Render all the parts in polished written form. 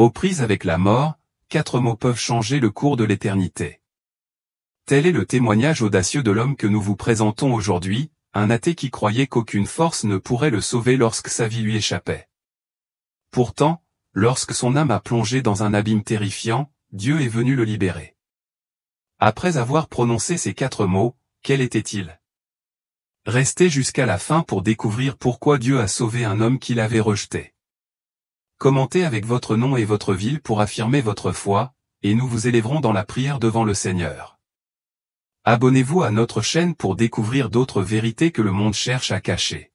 Aux prises avec la mort, 4 mots peuvent changer le cours de l'éternité. Tel est le témoignage audacieux de l'homme que nous vous présentons aujourd'hui, un athée qui croyait qu'aucune force ne pourrait le sauver lorsque sa vie lui échappait. Pourtant, lorsque son âme a plongé dans un abîme terrifiant, Dieu est venu le libérer. Après avoir prononcé ces 4 mots, quel était-il? Restez jusqu'à la fin pour découvrir pourquoi Dieu a sauvé un homme qu'il avait rejeté. Commentez avec votre nom et votre ville pour affirmer votre foi, et nous vous élèverons dans la prière devant le Seigneur. Abonnez-vous à notre chaîne pour découvrir d'autres vérités que le monde cherche à cacher.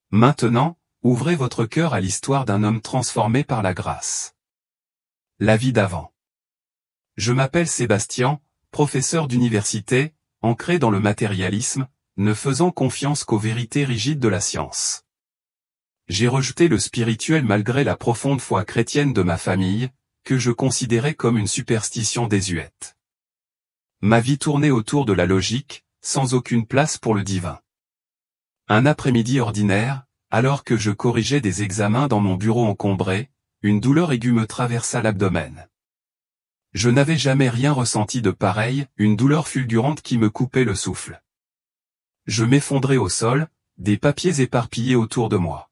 Maintenant, ouvrez votre cœur à l'histoire d'un homme transformé par la grâce. La vie d'avant. Je m'appelle Sébastien, professeur d'université, ancré dans le matérialisme, ne faisant confiance qu'aux vérités rigides de la science. J'ai rejeté le spirituel malgré la profonde foi chrétienne de ma famille, que je considérais comme une superstition désuète. Ma vie tournait autour de la logique, sans aucune place pour le divin. Un après-midi ordinaire, alors que je corrigeais des examens dans mon bureau encombré, une douleur aiguë me traversa l'abdomen. Je n'avais jamais rien ressenti de pareil, une douleur fulgurante qui me coupait le souffle. Je m'effondrais au sol, des papiers éparpillés autour de moi.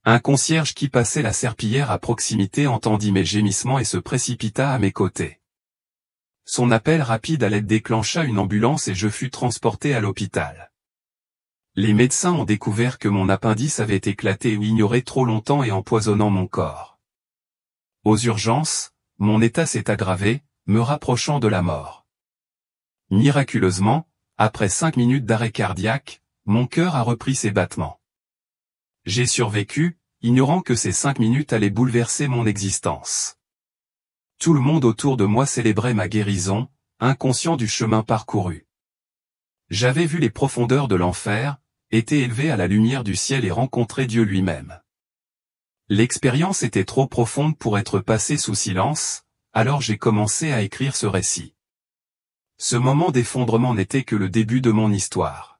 Un concierge qui passait la serpillière à proximité entendit mes gémissements et se précipita à mes côtés. Son appel rapide à l'aide déclencha une ambulance et je fus transporté à l'hôpital. Les médecins ont découvert que mon appendice avait éclaté ou ignoré trop longtemps et empoisonnant mon corps. Aux urgences, mon état s'est aggravé, me rapprochant de la mort. Miraculeusement, après 5 minutes d'arrêt cardiaque, mon cœur a repris ses battements. J'ai survécu, ignorant que ces 5 minutes allaient bouleverser mon existence. Tout le monde autour de moi célébrait ma guérison, inconscient du chemin parcouru. J'avais vu les profondeurs de l'enfer, été élevé à la lumière du ciel et rencontré Dieu lui-même. L'expérience était trop profonde pour être passée sous silence, alors j'ai commencé à écrire ce récit. Ce moment d'effondrement n'était que le début de mon histoire.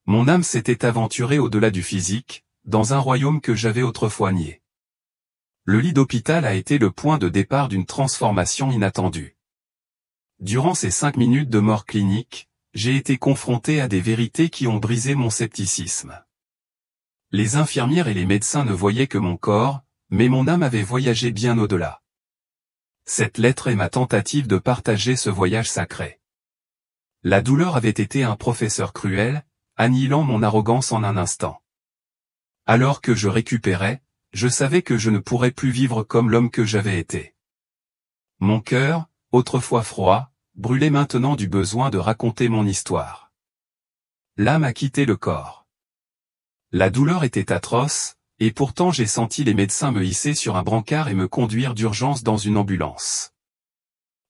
Mon âme s'était aventurée au-delà du physique, dans un royaume que j'avais autrefois nié. Le lit d'hôpital a été le point de départ d'une transformation inattendue. Durant ces 5 minutes de mort clinique, j'ai été confronté à des vérités qui ont brisé mon scepticisme. Les infirmières et les médecins ne voyaient que mon corps, mais mon âme avait voyagé bien au-delà. Cette lettre est ma tentative de partager ce voyage sacré. La douleur avait été un professeur cruel, annihilant mon arrogance en un instant. Alors que je récupérais, je savais que je ne pourrais plus vivre comme l'homme que j'avais été. Mon cœur, autrefois froid, brûlait maintenant du besoin de raconter mon histoire. L'âme a quitté le corps. La douleur était atroce, et pourtant j'ai senti les médecins me hisser sur un brancard et me conduire d'urgence dans une ambulance.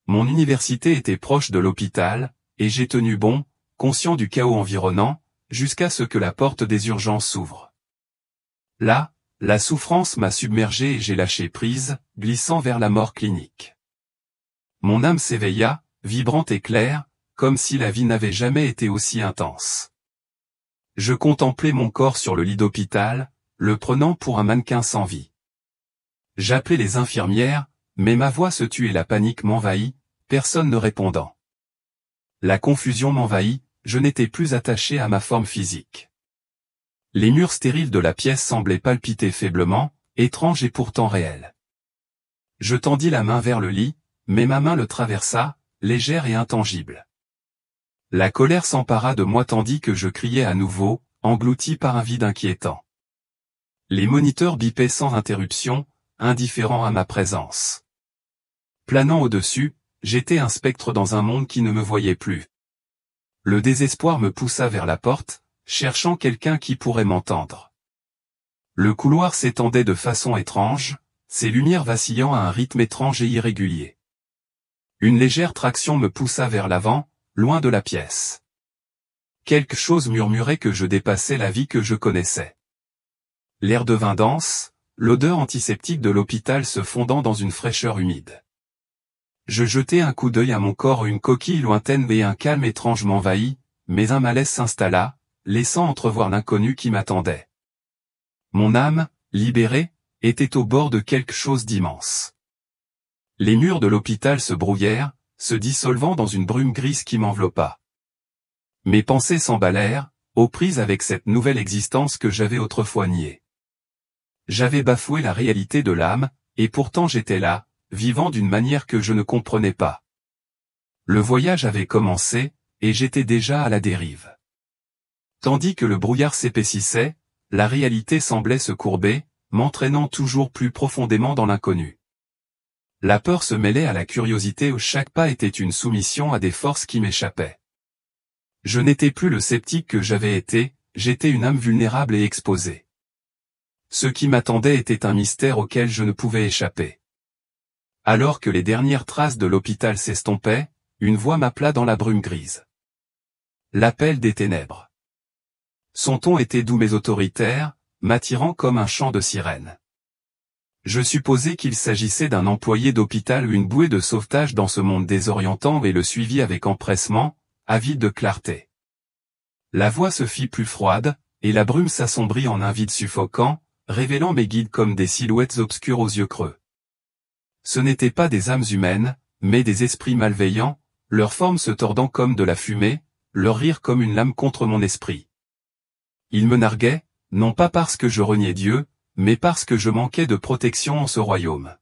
Mon université était proche de l'hôpital, et j'ai tenu bon, conscient du chaos environnant, jusqu'à ce que la porte des urgences s'ouvre. Là, la souffrance m'a submergé et j'ai lâché prise, glissant vers la mort clinique. Mon âme s'éveilla, vibrante et claire, comme si la vie n'avait jamais été aussi intense. Je contemplais mon corps sur le lit d'hôpital, le prenant pour un mannequin sans vie. J'appelais les infirmières, mais ma voix se tut et la panique m'envahit, personne ne répondant. La confusion m'envahit, je n'étais plus attaché à ma forme physique. Les murs stériles de la pièce semblaient palpiter faiblement, étranges et pourtant réels. Je tendis la main vers le lit, mais ma main le traversa, légère et intangible. La colère s'empara de moi tandis que je criais à nouveau, englouti par un vide inquiétant. Les moniteurs bipaient sans interruption, indifférents à ma présence. Planant au-dessus, j'étais un spectre dans un monde qui ne me voyait plus. Le désespoir me poussa vers la porte, cherchant quelqu'un qui pourrait m'entendre. Le couloir s'étendait de façon étrange, ses lumières vacillant à un rythme étrange et irrégulier. Une légère traction me poussa vers l'avant, loin de la pièce. Quelque chose murmurait que je dépassais la vie que je connaissais. L'air devint dense, l'odeur antiseptique de l'hôpital se fondant dans une fraîcheur humide. Je jetai un coup d'œil à mon corps, une coquille lointaine et un calme étrange m'envahit, mais un malaise s'installa, laissant entrevoir l'inconnu qui m'attendait. Mon âme, libérée, était au bord de quelque chose d'immense. Les murs de l'hôpital se brouillèrent, se dissolvant dans une brume grise qui m'enveloppa. Mes pensées s'emballèrent, aux prises avec cette nouvelle existence que j'avais autrefois niée. J'avais bafoué la réalité de l'âme, et pourtant j'étais là, vivant d'une manière que je ne comprenais pas. Le voyage avait commencé, et j'étais déjà à la dérive. Tandis que le brouillard s'épaississait, la réalité semblait se courber, m'entraînant toujours plus profondément dans l'inconnu. La peur se mêlait à la curiosité où chaque pas était une soumission à des forces qui m'échappaient. Je n'étais plus le sceptique que j'avais été, j'étais une âme vulnérable et exposée. Ce qui m'attendait était un mystère auquel je ne pouvais échapper. Alors que les dernières traces de l'hôpital s'estompaient, une voix m'appela dans la brume grise. L'appel des ténèbres. Son ton était doux mais autoritaire, m'attirant comme un chant de sirène. Je supposais qu'il s'agissait d'un employé d'hôpital ou une bouée de sauvetage dans ce monde désorientant et le suivis avec empressement, avide de clarté. La voix se fit plus froide, et la brume s'assombrit en un vide suffocant, révélant mes guides comme des silhouettes obscures aux yeux creux. Ce n'étaient pas des âmes humaines, mais des esprits malveillants, leurs formes se tordant comme de la fumée, leur rire comme une lame contre mon esprit. Ils me narguaient, non pas parce que je reniais Dieu, mais parce que je manquais de protection en ce royaume.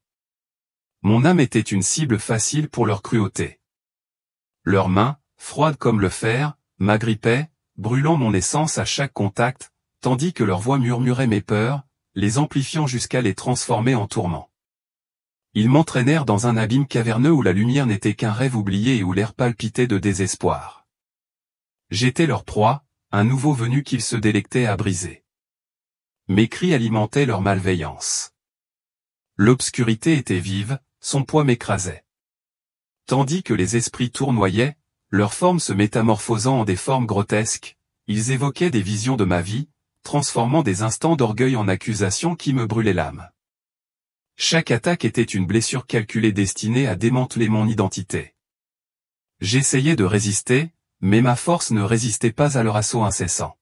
Mon âme était une cible facile pour leur cruauté. Leurs mains, froides comme le fer, m'agrippaient, brûlant mon essence à chaque contact, tandis que leur voix murmurait mes peurs, les amplifiant jusqu'à les transformer en tourments. Ils m'entraînèrent dans un abîme caverneux où la lumière n'était qu'un rêve oublié et où l'air palpitait de désespoir. J'étais leur proie, un nouveau venu qu'ils se délectaient à briser. Mes cris alimentaient leur malveillance. L'obscurité était vive, son poids m'écrasait. Tandis que les esprits tournoyaient, leurs formes se métamorphosant en des formes grotesques, ils évoquaient des visions de ma vie, transformant des instants d'orgueil en accusations qui me brûlaient l'âme. Chaque attaque était une blessure calculée destinée à démanteler mon identité. J'essayais de résister, mais ma force ne résistait pas à leur assaut incessant.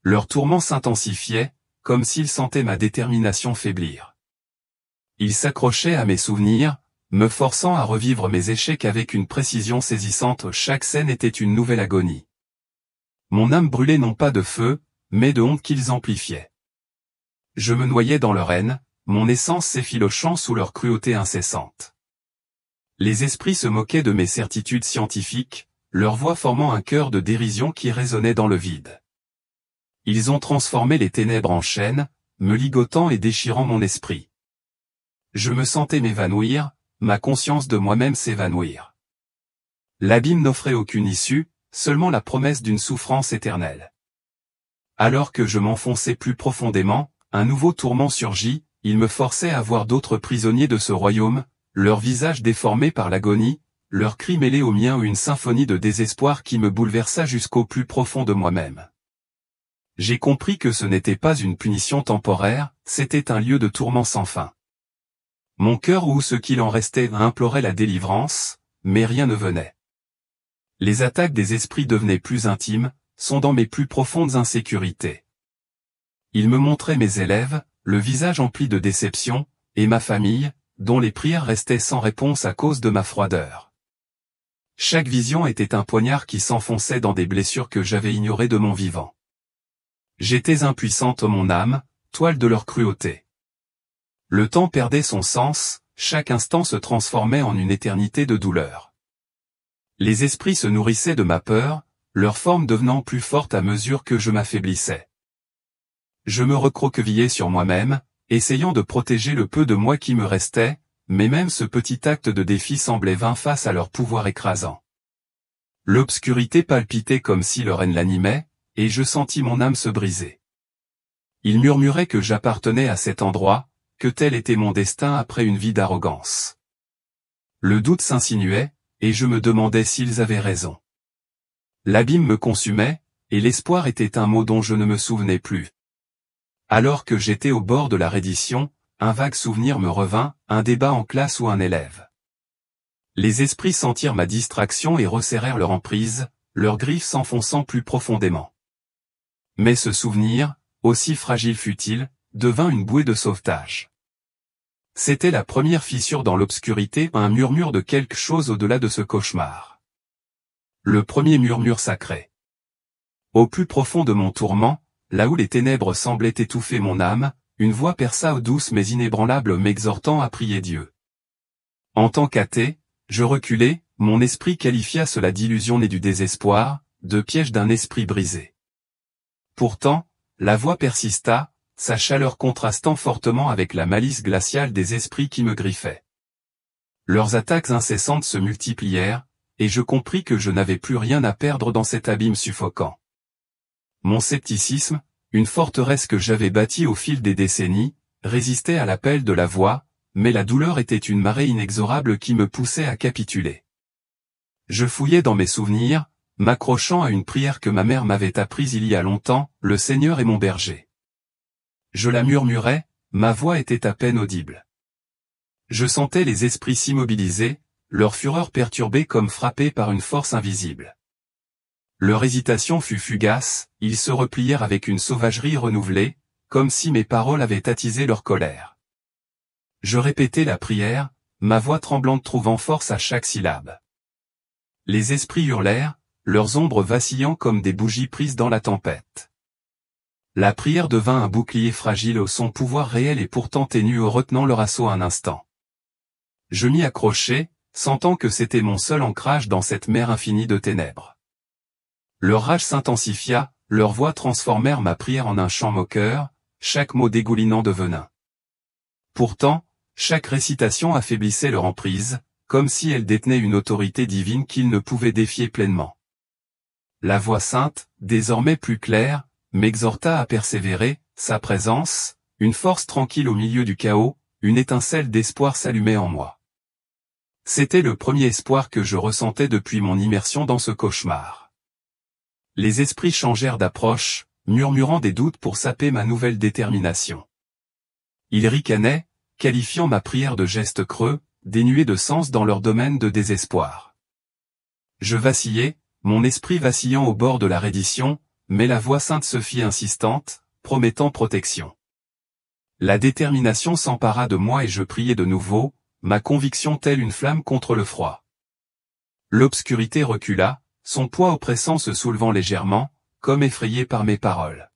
Leur tourment s'intensifiait, comme s'ils sentaient ma détermination faiblir. Ils s'accrochaient à mes souvenirs, me forçant à revivre mes échecs avec une précision saisissante. Chaque scène était une nouvelle agonie. Mon âme brûlait non pas de feu, mais de honte qu'ils amplifiaient. Je me noyais dans leur haine, mon essence s'effilochant sous leur cruauté incessante. Les esprits se moquaient de mes certitudes scientifiques, leur voix formant un chœur de dérision qui résonnait dans le vide. Ils ont transformé les ténèbres en chaînes, me ligotant et déchirant mon esprit. Je me sentais m'évanouir, ma conscience de moi-même s'évanouir. L'abîme n'offrait aucune issue, seulement la promesse d'une souffrance éternelle. Alors que je m'enfonçais plus profondément, un nouveau tourment surgit, il me forçait à voir d'autres prisonniers de ce royaume, leurs visages déformés par l'agonie, leurs cris mêlés aux miens ou une symphonie de désespoir qui me bouleversa jusqu'au plus profond de moi-même. J'ai compris que ce n'était pas une punition temporaire, c'était un lieu de tourment sans fin. Mon cœur ou ce qu'il en restait implorait la délivrance, mais rien ne venait. Les attaques des esprits devenaient plus intimes, sondant mes plus profondes insécurités. Ils me montraient mes élèves, le visage empli de déception, et ma famille, dont les prières restaient sans réponse à cause de ma froideur. Chaque vision était un poignard qui s'enfonçait dans des blessures que j'avais ignorées de mon vivant. J'étais impuissante mon âme, toile de leur cruauté. Le temps perdait son sens, chaque instant se transformait en une éternité de douleur. Les esprits se nourrissaient de ma peur, leur forme devenant plus forte à mesure que je m'affaiblissais. Je me recroquevillais sur moi-même, essayant de protéger le peu de moi qui me restait, mais même ce petit acte de défi semblait vain face à leur pouvoir écrasant. L'obscurité palpitait comme si leur haine l'animait, et je sentis mon âme se briser. Ils murmuraient que j'appartenais à cet endroit, que tel était mon destin après une vie d'arrogance. Le doute s'insinuait, et je me demandais s'ils avaient raison. L'abîme me consumait, et l'espoir était un mot dont je ne me souvenais plus. Alors que j'étais au bord de la reddition, un vague souvenir me revint, un débat en classe ou un élève. Les esprits sentirent ma distraction et resserrèrent leur emprise, leurs griffes s'enfonçant plus profondément. Mais ce souvenir, aussi fragile fut-il, devint une bouée de sauvetage. C'était la première fissure dans l'obscurité, un murmure de quelque chose au-delà de ce cauchemar. Le premier murmure sacré. Au plus profond de mon tourment, là où les ténèbres semblaient étouffer mon âme, une voix perça douce mais inébranlable m'exhortant à prier Dieu. En tant qu'athée, je reculai, mon esprit qualifia cela d'illusion née du désespoir, de piège d'un esprit brisé. Pourtant, la voix persista, sa chaleur contrastant fortement avec la malice glaciale des esprits qui me griffaient. Leurs attaques incessantes se multiplièrent, et je compris que je n'avais plus rien à perdre dans cet abîme suffocant. Mon scepticisme, une forteresse que j'avais bâtie au fil des décennies, résistait à l'appel de la voix, mais la douleur était une marée inexorable qui me poussait à capituler. Je fouillais dans mes souvenirs, m'accrochant à une prière que ma mère m'avait apprise il y a longtemps, « Le Seigneur est mon berger ». Je la murmurais, ma voix était à peine audible. Je sentais les esprits s'immobiliser, leur fureur perturbée comme frappée par une force invisible. Leur hésitation fut fugace, ils se replièrent avec une sauvagerie renouvelée, comme si mes paroles avaient attisé leur colère. Je répétais la prière, ma voix tremblante trouvant force à chaque syllabe. Les esprits hurlèrent, leurs ombres vacillant comme des bougies prises dans la tempête. La prière devint un bouclier fragile au son pouvoir réel et pourtant ténu retenant leur assaut un instant. Je m'y accrochai, sentant que c'était mon seul ancrage dans cette mer infinie de ténèbres. Leur rage s'intensifia, leurs voix transformèrent ma prière en un chant moqueur, chaque mot dégoulinant de venin. Pourtant, chaque récitation affaiblissait leur emprise, comme si elle détenait une autorité divine qu'ils ne pouvaient défier pleinement. La voix sainte, désormais plus claire, m'exhorta à persévérer, sa présence, une force tranquille au milieu du chaos, une étincelle d'espoir s'allumait en moi. C'était le premier espoir que je ressentais depuis mon immersion dans ce cauchemar. Les esprits changèrent d'approche, murmurant des doutes pour saper ma nouvelle détermination. Ils ricanaient, qualifiant ma prière de geste creux, dénué de sens dans leur domaine de désespoir. Je vacillais, mon esprit vacillant au bord de la reddition, mais la voix sainte se fit insistante, promettant protection. La détermination s'empara de moi et je priai de nouveau, ma conviction telle une flamme contre le froid. L'obscurité recula, son poids oppressant se soulevant légèrement, comme effrayé par mes paroles.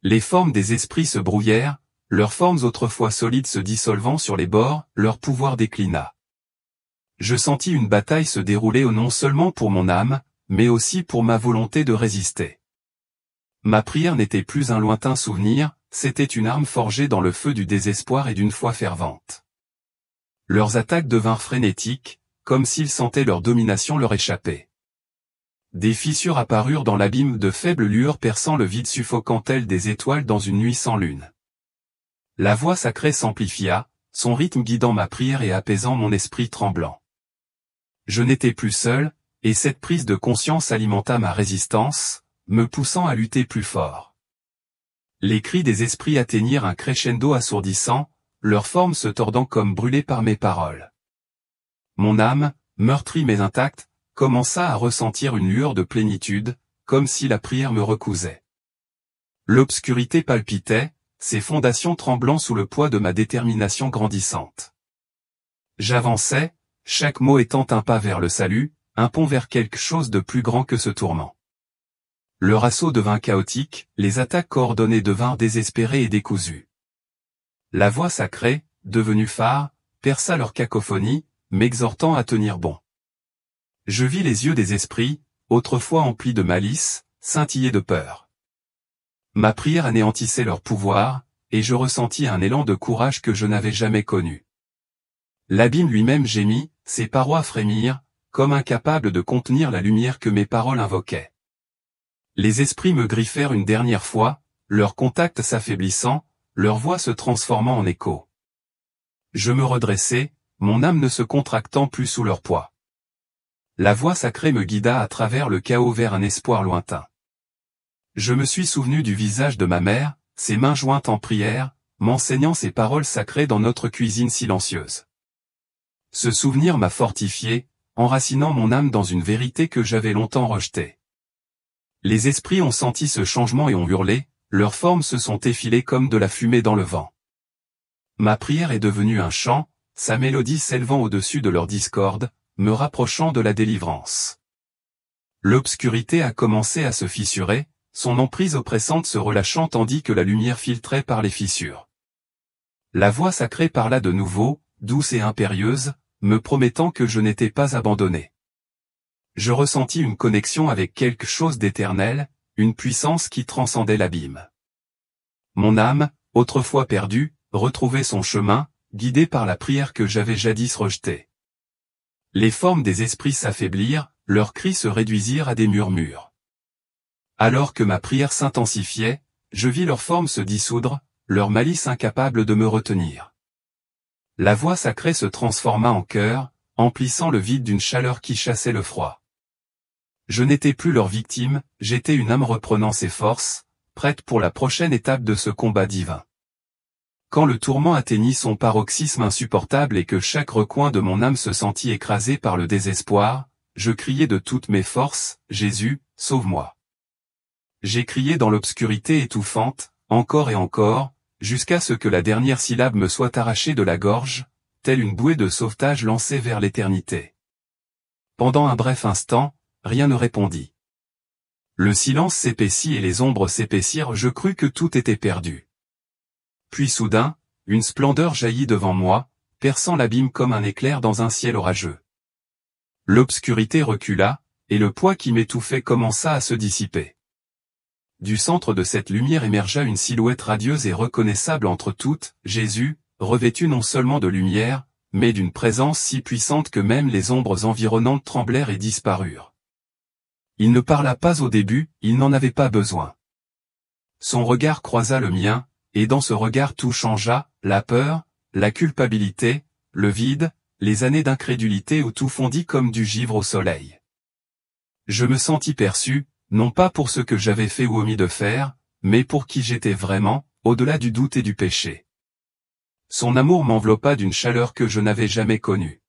Les formes des esprits se brouillèrent, leurs formes autrefois solides se dissolvant sur les bords, leur pouvoir déclina. Je sentis une bataille se dérouler non seulement pour mon âme, mais aussi pour ma volonté de résister. Ma prière n'était plus un lointain souvenir, c'était une arme forgée dans le feu du désespoir et d'une foi fervente. Leurs attaques devinrent frénétiques, comme s'ils sentaient leur domination leur échapper. Des fissures apparurent dans l'abîme de faibles lueurs perçant le vide suffocant telles des étoiles dans une nuit sans lune. La voix sacrée s'amplifia, son rythme guidant ma prière et apaisant mon esprit tremblant. Je n'étais plus seul, et cette prise de conscience alimenta ma résistance, me poussant à lutter plus fort. Les cris des esprits atteignirent un crescendo assourdissant, leurs formes se tordant comme brûlées par mes paroles. Mon âme, meurtrie mais intacte, commença à ressentir une lueur de plénitude, comme si la prière me recousait. L'obscurité palpitait, ses fondations tremblant sous le poids de ma détermination grandissante. J'avançais, chaque mot étant un pas vers le salut, un pont vers quelque chose de plus grand que ce tourment. Leur assaut devint chaotique, les attaques coordonnées devinrent désespérées et décousues. La voix sacrée, devenue phare, perça leur cacophonie, m'exhortant à tenir bon. Je vis les yeux des esprits, autrefois emplis de malice, scintiller de peur. Ma prière anéantissait leur pouvoir, et je ressentis un élan de courage que je n'avais jamais connu. L'abîme lui-même gémit, ses parois frémirent, comme incapables de contenir la lumière que mes paroles invoquaient. Les esprits me griffèrent une dernière fois, leur contact s'affaiblissant, leur voix se transformant en écho. Je me redressai, mon âme ne se contractant plus sous leur poids. La voix sacrée me guida à travers le chaos vers un espoir lointain. Je me suis souvenu du visage de ma mère, ses mains jointes en prière, m'enseignant ces paroles sacrées dans notre cuisine silencieuse. Ce souvenir m'a fortifié, enracinant mon âme dans une vérité que j'avais longtemps rejetée. Les esprits ont senti ce changement et ont hurlé, leurs formes se sont effilées comme de la fumée dans le vent. Ma prière est devenue un chant, sa mélodie s'élevant au-dessus de leur discorde, me rapprochant de la délivrance. L'obscurité a commencé à se fissurer, son emprise oppressante se relâchant tandis que la lumière filtrait par les fissures. La voix sacrée parla de nouveau, douce et impérieuse, me promettant que je n'étais pas abandonné. Je ressentis une connexion avec quelque chose d'éternel, une puissance qui transcendait l'abîme. Mon âme, autrefois perdue, retrouvait son chemin, guidée par la prière que j'avais jadis rejetée. Les formes des esprits s'affaiblirent, leurs cris se réduisirent à des murmures. Alors que ma prière s'intensifiait, je vis leurs formes se dissoudre, leur malice incapable de me retenir. La voix sacrée se transforma en chœur, emplissant le vide d'une chaleur qui chassait le froid. Je n'étais plus leur victime, j'étais une âme reprenant ses forces, prête pour la prochaine étape de ce combat divin. Quand le tourment atteignit son paroxysme insupportable et que chaque recoin de mon âme se sentit écrasé par le désespoir, je criai de toutes mes forces, « Jésus, sauve-moi !» J'ai crié dans l'obscurité étouffante, encore et encore, jusqu'à ce que la dernière syllabe me soit arrachée de la gorge, telle une bouée de sauvetage lancée vers l'éternité. Pendant un bref instant, rien ne répondit. Le silence s'épaissit et les ombres s'épaissirent, je crus que tout était perdu. Puis soudain, une splendeur jaillit devant moi, perçant l'abîme comme un éclair dans un ciel orageux. L'obscurité recula, et le poids qui m'étouffait commença à se dissiper. Du centre de cette lumière émergea une silhouette radieuse et reconnaissable entre toutes, Jésus, revêtu non seulement de lumière, mais d'une présence si puissante que même les ombres environnantes tremblèrent et disparurent. Il ne parla pas au début, il n'en avait pas besoin. Son regard croisa le mien, et dans ce regard tout changea, la peur, la culpabilité, le vide, les années d'incrédulité où tout fondit comme du givre au soleil. Je me sentis perçu, non pas pour ce que j'avais fait ou omis de faire, mais pour qui j'étais vraiment, au-delà du doute et du péché. Son amour m'enveloppa d'une chaleur que je n'avais jamais connue.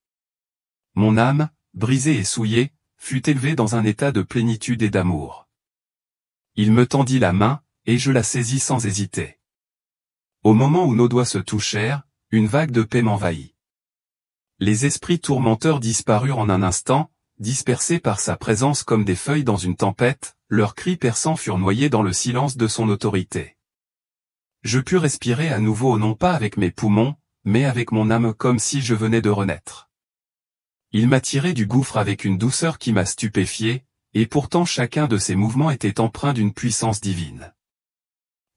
Mon âme, brisée et souillée, fut élevée dans un état de plénitude et d'amour. Il me tendit la main, et je la saisis sans hésiter. Au moment où nos doigts se touchèrent, une vague de paix m'envahit. Les esprits tourmenteurs disparurent en un instant, dispersés par sa présence comme des feuilles dans une tempête, leurs cris perçants furent noyés dans le silence de son autorité. Je pus respirer à nouveau non pas avec mes poumons, mais avec mon âme comme si je venais de renaître. Il m'a tiré du gouffre avec une douceur qui m'a stupéfié, et pourtant chacun de ses mouvements était empreint d'une puissance divine.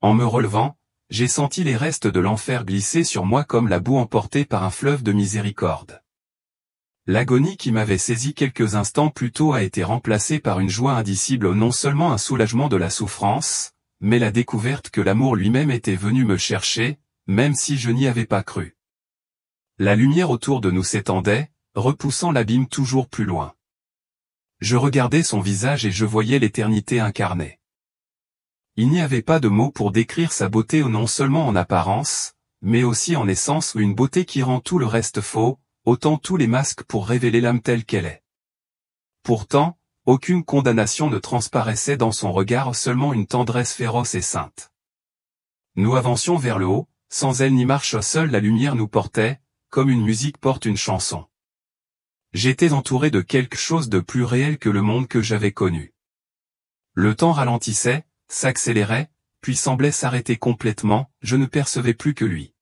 En me relevant, j'ai senti les restes de l'enfer glisser sur moi comme la boue emportée par un fleuve de miséricorde. L'agonie qui m'avait saisi quelques instants plus tôt a été remplacée par une joie indicible, non seulement un soulagement de la souffrance, mais la découverte que l'amour lui-même était venu me chercher, même si je n'y avais pas cru. La lumière autour de nous s'étendait, repoussant l'abîme toujours plus loin. Je regardais son visage et je voyais l'éternité incarnée. Il n'y avait pas de mots pour décrire sa beauté non seulement en apparence, mais aussi en essence, une beauté qui rend tout le reste faux, ôtant tous les masques pour révéler l'âme telle qu'elle est. Pourtant, aucune condamnation ne transparaissait dans son regard, seulement une tendresse féroce et sainte. Nous avancions vers le haut, sans elle ni marche, seule la lumière nous portait, comme une musique porte une chanson. J'étais entouré de quelque chose de plus réel que le monde que j'avais connu. Le temps ralentissait, s'accélérait, puis semblait s'arrêter complètement, je ne percevais plus que lui.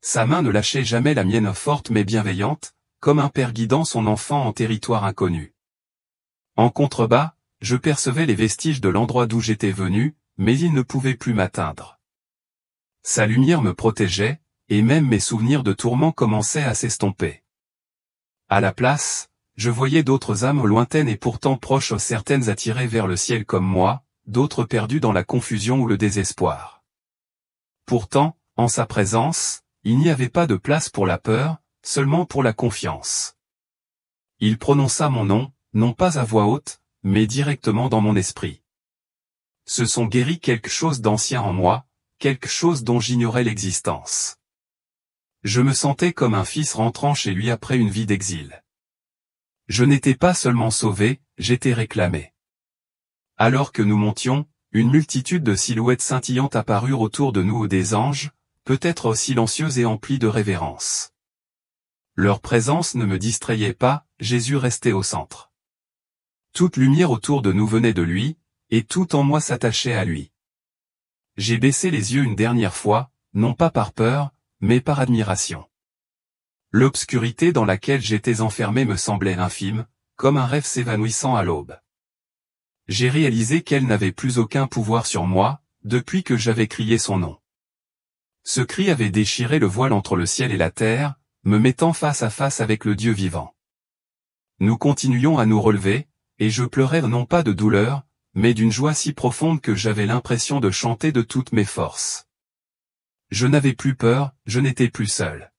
Sa main ne lâchait jamais la mienne, forte mais bienveillante, comme un père guidant son enfant en territoire inconnu. En contrebas, je percevais les vestiges de l'endroit d'où j'étais venu, mais il ne pouvait plus m'atteindre. Sa lumière me protégeait, et même mes souvenirs de tourments commençaient à s'estomper. À la place, je voyais d'autres âmes lointaines et pourtant proches, certaines attirées vers le ciel comme moi, d'autres perdues dans la confusion ou le désespoir. Pourtant, en sa présence, il n'y avait pas de place pour la peur, seulement pour la confiance. Il prononça mon nom, non pas à voix haute, mais directement dans mon esprit. Se sont guéris quelque chose d'ancien en moi, quelque chose dont j'ignorais l'existence. Je me sentais comme un fils rentrant chez lui après une vie d'exil. Je n'étais pas seulement sauvé, j'étais réclamé. Alors que nous montions, une multitude de silhouettes scintillantes apparurent autour de nous ou des anges, peut-être silencieuses et emplies de révérence. Leur présence ne me distrayait pas, Jésus restait au centre. Toute lumière autour de nous venait de lui, et tout en moi s'attachait à lui. J'ai baissé les yeux une dernière fois, non pas par peur, mais par admiration. L'obscurité dans laquelle j'étais enfermé me semblait infime, comme un rêve s'évanouissant à l'aube. J'ai réalisé qu'elle n'avait plus aucun pouvoir sur moi, depuis que j'avais crié son nom. Ce cri avait déchiré le voile entre le ciel et la terre, me mettant face à face avec le Dieu vivant. Nous continuions à nous relever, et je pleurais non pas de douleur, mais d'une joie si profonde que j'avais l'impression de chanter de toutes mes forces. Je n'avais plus peur, je n'étais plus seul.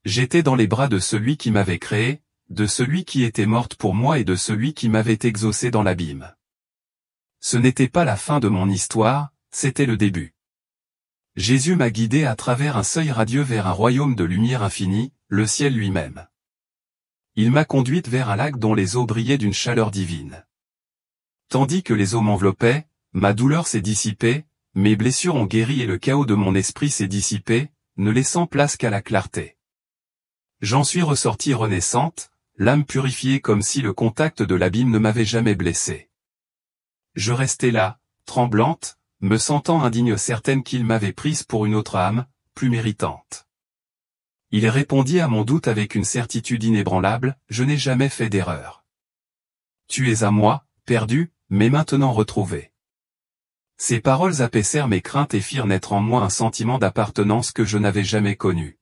J'étais dans les bras de celui qui m'avait créé, de celui qui était mort pour moi et de celui qui m'avait exaucé dans l'abîme. Ce n'était pas la fin de mon histoire, c'était le début. Jésus m'a guidé à travers un seuil radieux vers un royaume de lumière infinie, le ciel lui-même. Il m'a conduite vers un lac dont les eaux brillaient d'une chaleur divine. Tandis que les eaux m'enveloppaient, ma douleur s'est dissipée, mes blessures ont guéri et le chaos de mon esprit s'est dissipé, ne laissant place qu'à la clarté. J'en suis ressortie renaissante, l'âme purifiée comme si le contact de l'abîme ne m'avait jamais blessée. Je restais là, tremblante, me sentant indigne certaine qu'il m'avait prise pour une autre âme, plus méritante. Il répondit à mon doute avec une certitude inébranlable, je n'ai jamais fait d'erreur. Tu es à moi, perdu, mais maintenant retrouvé. Ces paroles apaisèrent mes craintes et firent naître en moi un sentiment d'appartenance que je n'avais jamais connu.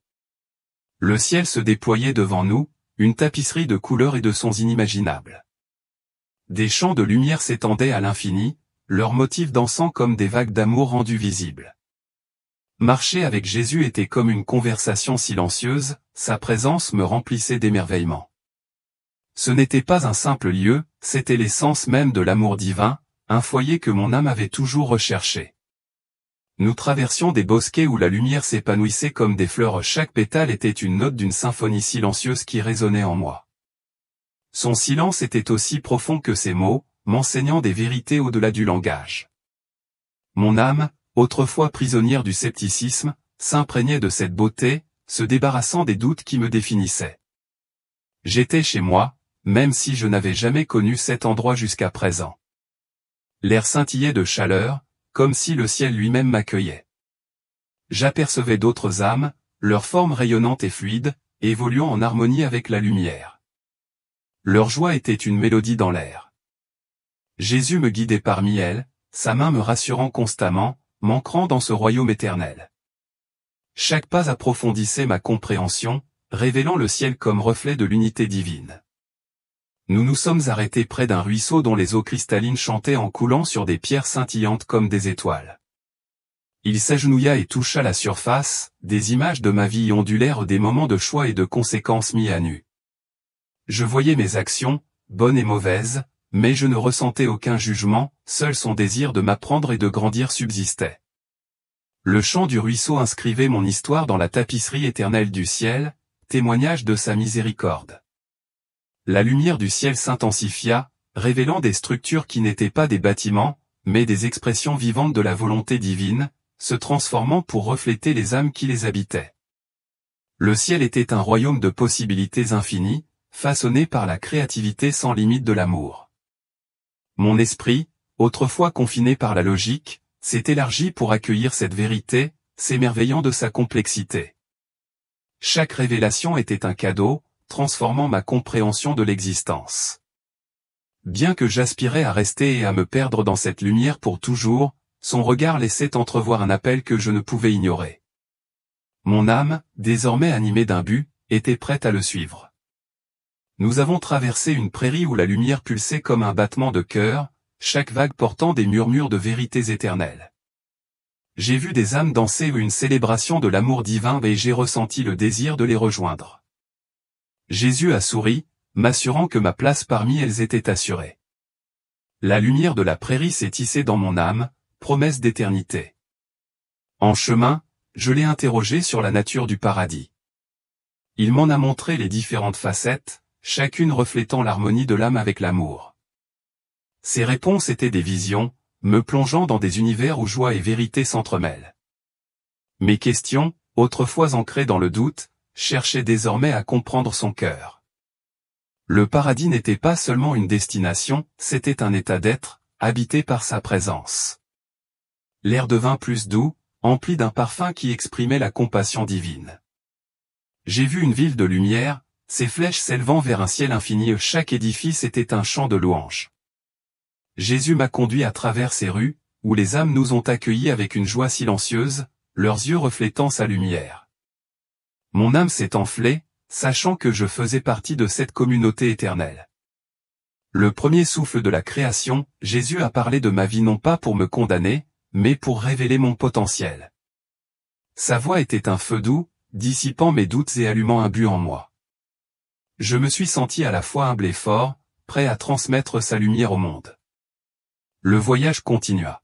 Le ciel se déployait devant nous, une tapisserie de couleurs et de sons inimaginables. Des champs de lumière s'étendaient à l'infini, leurs motifs dansant comme des vagues d'amour rendues visibles. Marcher avec Jésus était comme une conversation silencieuse, sa présence me remplissait d'émerveillement. Ce n'était pas un simple lieu, c'était l'essence même de l'amour divin, un foyer que mon âme avait toujours recherché. Nous traversions des bosquets où la lumière s'épanouissait comme des fleurs, chaque pétale était une note d'une symphonie silencieuse qui résonnait en moi. Son silence était aussi profond que ses mots, m'enseignant des vérités au-delà du langage. Mon âme, autrefois prisonnière du scepticisme, s'imprégnait de cette beauté, se débarrassant des doutes qui me définissaient. J'étais chez moi, même si je n'avais jamais connu cet endroit jusqu'à présent. L'air scintillait de chaleur, comme si le ciel lui-même m'accueillait. J'apercevais d'autres âmes, leur forme rayonnante et fluide, évoluant en harmonie avec la lumière. Leur joie était une mélodie dans l'air. Jésus me guidait parmi elles, sa main me rassurant constamment, m'ancrant dans ce royaume éternel. Chaque pas approfondissait ma compréhension, révélant le ciel comme reflet de l'unité divine. Nous nous sommes arrêtés près d'un ruisseau dont les eaux cristallines chantaient en coulant sur des pierres scintillantes comme des étoiles. Il s'agenouilla et toucha la surface, des images de ma vie y ondulèrent, des moments de choix et de conséquences mis à nu. Je voyais mes actions, bonnes et mauvaises, mais je ne ressentais aucun jugement, seul son désir de m'apprendre et de grandir subsistait. Le chant du ruisseau inscrivait mon histoire dans la tapisserie éternelle du ciel, témoignage de sa miséricorde. La lumière du ciel s'intensifia, révélant des structures qui n'étaient pas des bâtiments, mais des expressions vivantes de la volonté divine, se transformant pour refléter les âmes qui les habitaient. Le ciel était un royaume de possibilités infinies, façonné par la créativité sans limite de l'amour. Mon esprit, autrefois confiné par la logique, s'est élargi pour accueillir cette vérité, s'émerveillant de sa complexité. Chaque révélation était un cadeau, transformant ma compréhension de l'existence. Bien que j'aspirais à rester et à me perdre dans cette lumière pour toujours, son regard laissait entrevoir un appel que je ne pouvais ignorer. Mon âme, désormais animée d'un but, était prête à le suivre. Nous avons traversé une prairie où la lumière pulsait comme un battement de cœur, chaque vague portant des murmures de vérités éternelles. J'ai vu des âmes danser une célébration de l'amour divin et j'ai ressenti le désir de les rejoindre. Jésus a souri, m'assurant que ma place parmi elles était assurée. La lumière de la prairie s'est tissée dans mon âme, promesse d'éternité. En chemin, je l'ai interrogé sur la nature du paradis. Il m'en a montré les différentes facettes, chacune reflétant l'harmonie de l'âme avec l'amour. Ces réponses étaient des visions, me plongeant dans des univers où joie et vérité s'entremêlent. Mes questions, autrefois ancrées dans le doute, cherchaient désormais à comprendre son cœur. Le paradis n'était pas seulement une destination, c'était un état d'être, habité par sa présence. L'air devint plus doux, empli d'un parfum qui exprimait la compassion divine. J'ai vu une ville de lumière, ses flèches s'élevant vers un ciel infini, chaque édifice était un chant de louange. Jésus m'a conduit à travers ces rues, où les âmes nous ont accueillis avec une joie silencieuse, leurs yeux reflétant sa lumière. Mon âme s'est enflée, sachant que je faisais partie de cette communauté éternelle. Le premier souffle de la création, Jésus a parlé de ma vie non pas pour me condamner, mais pour révéler mon potentiel. Sa voix était un feu doux, dissipant mes doutes et allumant un but en moi. Je me suis senti à la fois humble et fort, prêt à transmettre sa lumière au monde. Le voyage continua.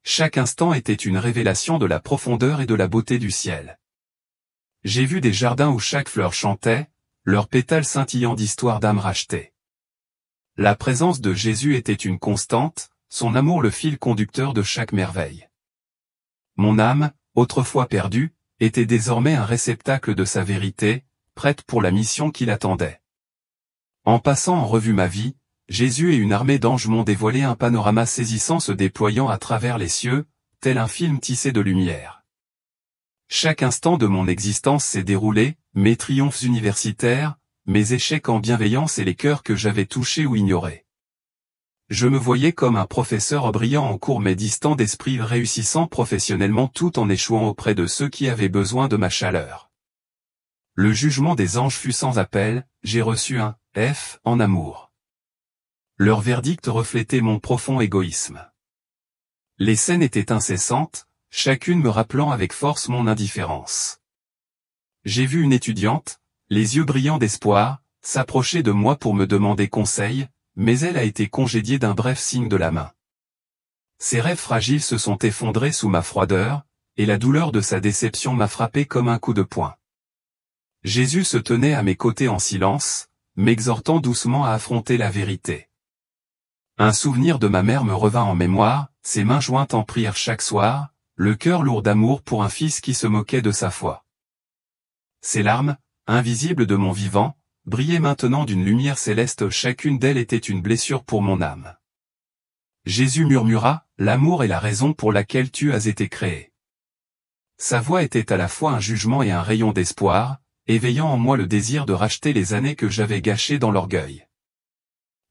Chaque instant était une révélation de la profondeur et de la beauté du ciel. J'ai vu des jardins où chaque fleur chantait, leurs pétales scintillant d'histoires d'âmes rachetées. La présence de Jésus était une constante, son amour le fil conducteur de chaque merveille. Mon âme, autrefois perdue, était désormais un réceptacle de sa vérité, prête pour la mission qui l'attendait. En passant en revue ma vie, Jésus et une armée d'anges m'ont dévoilé un panorama saisissant se déployant à travers les cieux, tel un film tissé de lumière. Chaque instant de mon existence s'est déroulé, mes triomphes universitaires, mes échecs en bienveillance et les cœurs que j'avais touchés ou ignorés. Je me voyais comme un professeur brillant en cours mais distant d'esprit réussissant professionnellement tout en échouant auprès de ceux qui avaient besoin de ma chaleur. Le jugement des anges fut sans appel, j'ai reçu un F en amour. Leur verdict reflétait mon profond égoïsme. Les scènes étaient incessantes, chacune me rappelant avec force mon indifférence. J'ai vu une étudiante, les yeux brillants d'espoir, s'approcher de moi pour me demander conseil, mais elle a été congédiée d'un bref signe de la main. Ses rêves fragiles se sont effondrés sous ma froideur, et la douleur de sa déception m'a frappé comme un coup de poing. Jésus se tenait à mes côtés en silence, m'exhortant doucement à affronter la vérité. Un souvenir de ma mère me revint en mémoire, ses mains jointes en prière chaque soir, le cœur lourd d'amour pour un fils qui se moquait de sa foi. Ces larmes, invisibles de mon vivant, brillaient maintenant d'une lumière céleste, chacune d'elles était une blessure pour mon âme. Jésus murmura, « L'amour est la raison pour laquelle tu as été créé. » Sa voix était à la fois un jugement et un rayon d'espoir, éveillant en moi le désir de racheter les années que j'avais gâchées dans l'orgueil.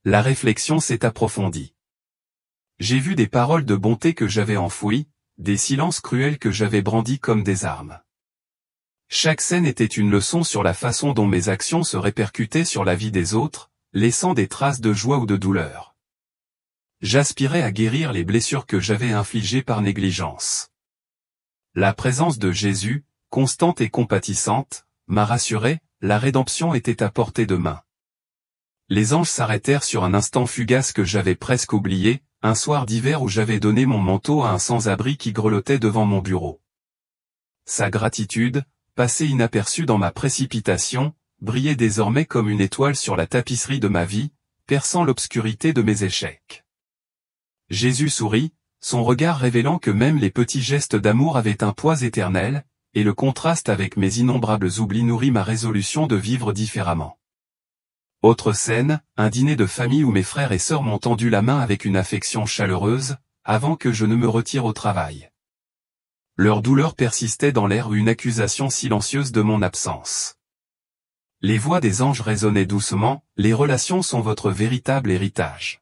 La réflexion s'est approfondie. J'ai vu des paroles de bonté que j'avais enfouies, des silences cruels que j'avais brandis comme des armes. Chaque scène était une leçon sur la façon dont mes actions se répercutaient sur la vie des autres, laissant des traces de joie ou de douleur. J'aspirais à guérir les blessures que j'avais infligées par négligence. La présence de Jésus, constante et compatissante, m'a rassuré, la rédemption était à portée de main. Les anges s'arrêtèrent sur un instant fugace que j'avais presque oublié, un soir d'hiver où j'avais donné mon manteau à un sans-abri qui grelottait devant mon bureau. Sa gratitude, passée inaperçue dans ma précipitation, brillait désormais comme une étoile sur la tapisserie de ma vie, perçant l'obscurité de mes échecs. Jésus sourit, son regard révélant que même les petits gestes d'amour avaient un poids éternel, et le contraste avec mes innombrables oublis nourrit ma résolution de vivre différemment. Autre scène, un dîner de famille où mes frères et sœurs m'ont tendu la main avec une affection chaleureuse, avant que je ne me retire au travail. Leur douleur persistait dans l'air, une accusation silencieuse de mon absence. Les voix des anges résonnaient doucement, les relations sont votre véritable héritage.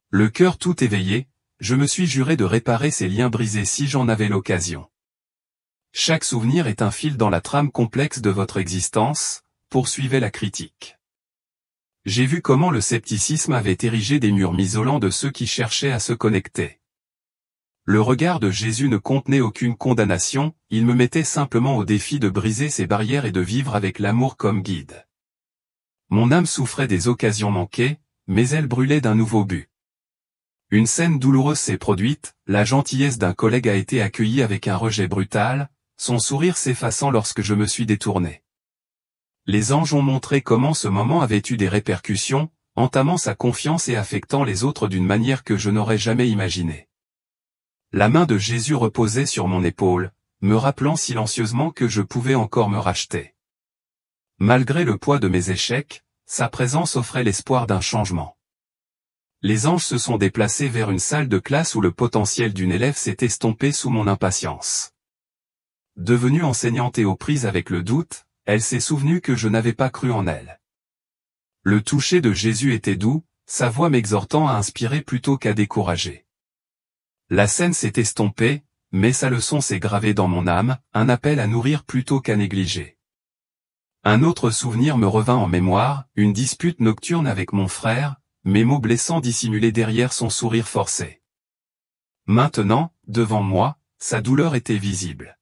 Le cœur tout éveillé, je me suis juré de réparer ces liens brisés si j'en avais l'occasion. Chaque souvenir est un fil dans la trame complexe de votre existence, poursuivait la critique. J'ai vu comment le scepticisme avait érigé des murs m'isolant de ceux qui cherchaient à se connecter. Le regard de Jésus ne contenait aucune condamnation, il me mettait simplement au défi de briser ces barrières et de vivre avec l'amour comme guide. Mon âme souffrait des occasions manquées, mais elle brûlait d'un nouveau but. Une scène douloureuse s'est produite, la gentillesse d'un collègue a été accueillie avec un rejet brutal, son sourire s'effaçant lorsque je me suis détourné. Les anges ont montré comment ce moment avait eu des répercussions, entamant sa confiance et affectant les autres d'une manière que je n'aurais jamais imaginée. La main de Jésus reposait sur mon épaule, me rappelant silencieusement que je pouvais encore me racheter. Malgré le poids de mes échecs, sa présence offrait l'espoir d'un changement. Les anges se sont déplacés vers une salle de classe où le potentiel d'une élève s'est estompé sous mon impatience. Devenue enseignante et aux prises avec le doute, elle s'est souvenue que je n'avais pas cru en elle. Le toucher de Jésus était doux, sa voix m'exhortant à inspirer plutôt qu'à décourager. La scène s'est estompée, mais sa leçon s'est gravée dans mon âme, un appel à nourrir plutôt qu'à négliger. Un autre souvenir me revint en mémoire, une dispute nocturne avec mon frère, mes mots blessants dissimulés derrière son sourire forcé. Maintenant, devant moi, sa douleur était visible.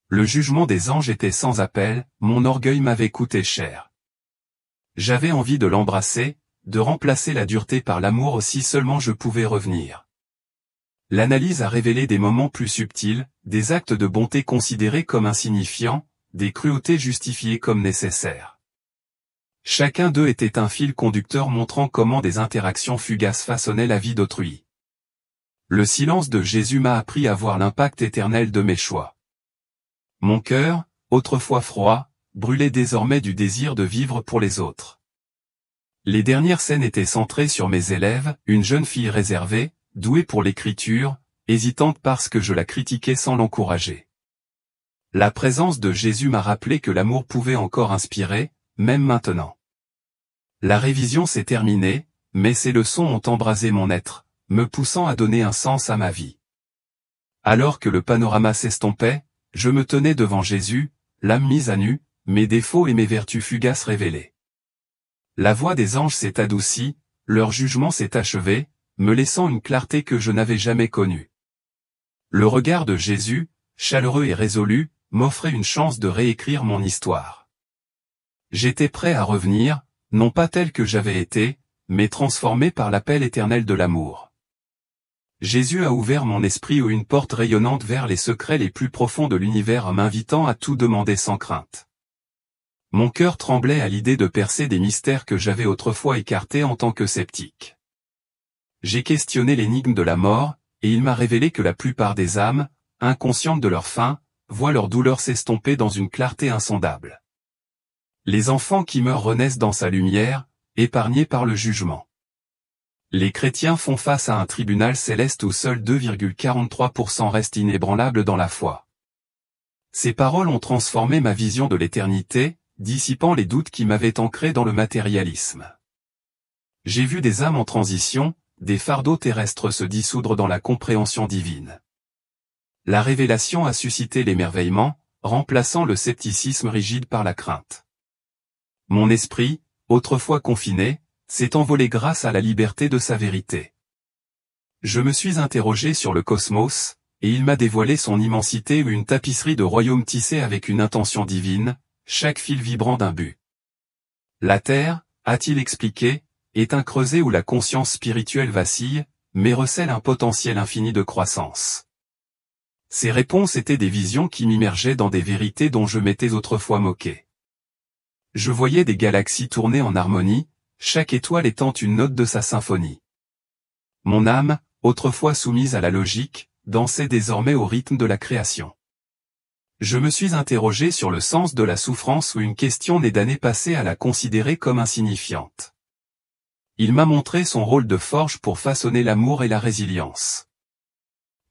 Le jugement des anges était sans appel, mon orgueil m'avait coûté cher. J'avais envie de l'embrasser, de remplacer la dureté par l'amour si seulement je pouvais revenir. L'analyse a révélé des moments plus subtils, des actes de bonté considérés comme insignifiants, des cruautés justifiées comme nécessaires. Chacun d'eux était un fil conducteur montrant comment des interactions fugaces façonnaient la vie d'autrui. Le silence de Jésus m'a appris à voir l'impact éternel de mes choix. Mon cœur, autrefois froid, brûlait désormais du désir de vivre pour les autres. Les dernières scènes étaient centrées sur mes élèves, une jeune fille réservée, douée pour l'écriture, hésitante parce que je la critiquais sans l'encourager. La présence de Jésus m'a rappelé que l'amour pouvait encore inspirer, même maintenant. La révision s'est terminée, mais ces leçons ont embrasé mon être, me poussant à donner un sens à ma vie. Alors que le panorama s'estompait, je me tenais devant Jésus, l'âme mise à nu, mes défauts et mes vertus fugaces révélées. La voix des anges s'est adoucie, leur jugement s'est achevé, me laissant une clarté que je n'avais jamais connue. Le regard de Jésus, chaleureux et résolu, m'offrait une chance de réécrire mon histoire. J'étais prêt à revenir, non pas tel que j'avais été, mais transformé par l'appel éternel de l'amour. Jésus a ouvert mon esprit ou une porte rayonnante vers les secrets les plus profonds de l'univers en m'invitant à tout demander sans crainte. Mon cœur tremblait à l'idée de percer des mystères que j'avais autrefois écartés en tant que sceptique. J'ai questionné l'énigme de la mort, et il m'a révélé que la plupart des âmes, inconscientes de leur fin, voient leur douleur s'estomper dans une clarté insondable. Les enfants qui meurent renaissent dans sa lumière, épargnés par le jugement. Les chrétiens font face à un tribunal céleste où seuls 2,43% restent inébranlables dans la foi. Ces paroles ont transformé ma vision de l'éternité, dissipant les doutes qui m'avaient ancré dans le matérialisme. J'ai vu des âmes en transition, des fardeaux terrestres se dissoudre dans la compréhension divine. La révélation a suscité l'émerveillement, remplaçant le scepticisme rigide par la crainte. Mon esprit, autrefois confiné, s'est envolé grâce à la liberté de sa vérité. Je me suis interrogé sur le cosmos, et il m'a dévoilé son immensité ou une tapisserie de royaumes tissés avec une intention divine, chaque fil vibrant d'un but. La Terre, a-t-il expliqué, est un creuset où la conscience spirituelle vacille, mais recèle un potentiel infini de croissance. Ces réponses étaient des visions qui m'immergeaient dans des vérités dont je m'étais autrefois moqué. Je voyais des galaxies tourner en harmonie, chaque étoile étant une note de sa symphonie. Mon âme, autrefois soumise à la logique, dansait désormais au rythme de la création. Je me suis interrogé sur le sens de la souffrance où une question née d'années passées à la considérer comme insignifiante. Il m'a montré son rôle de forge pour façonner l'amour et la résilience.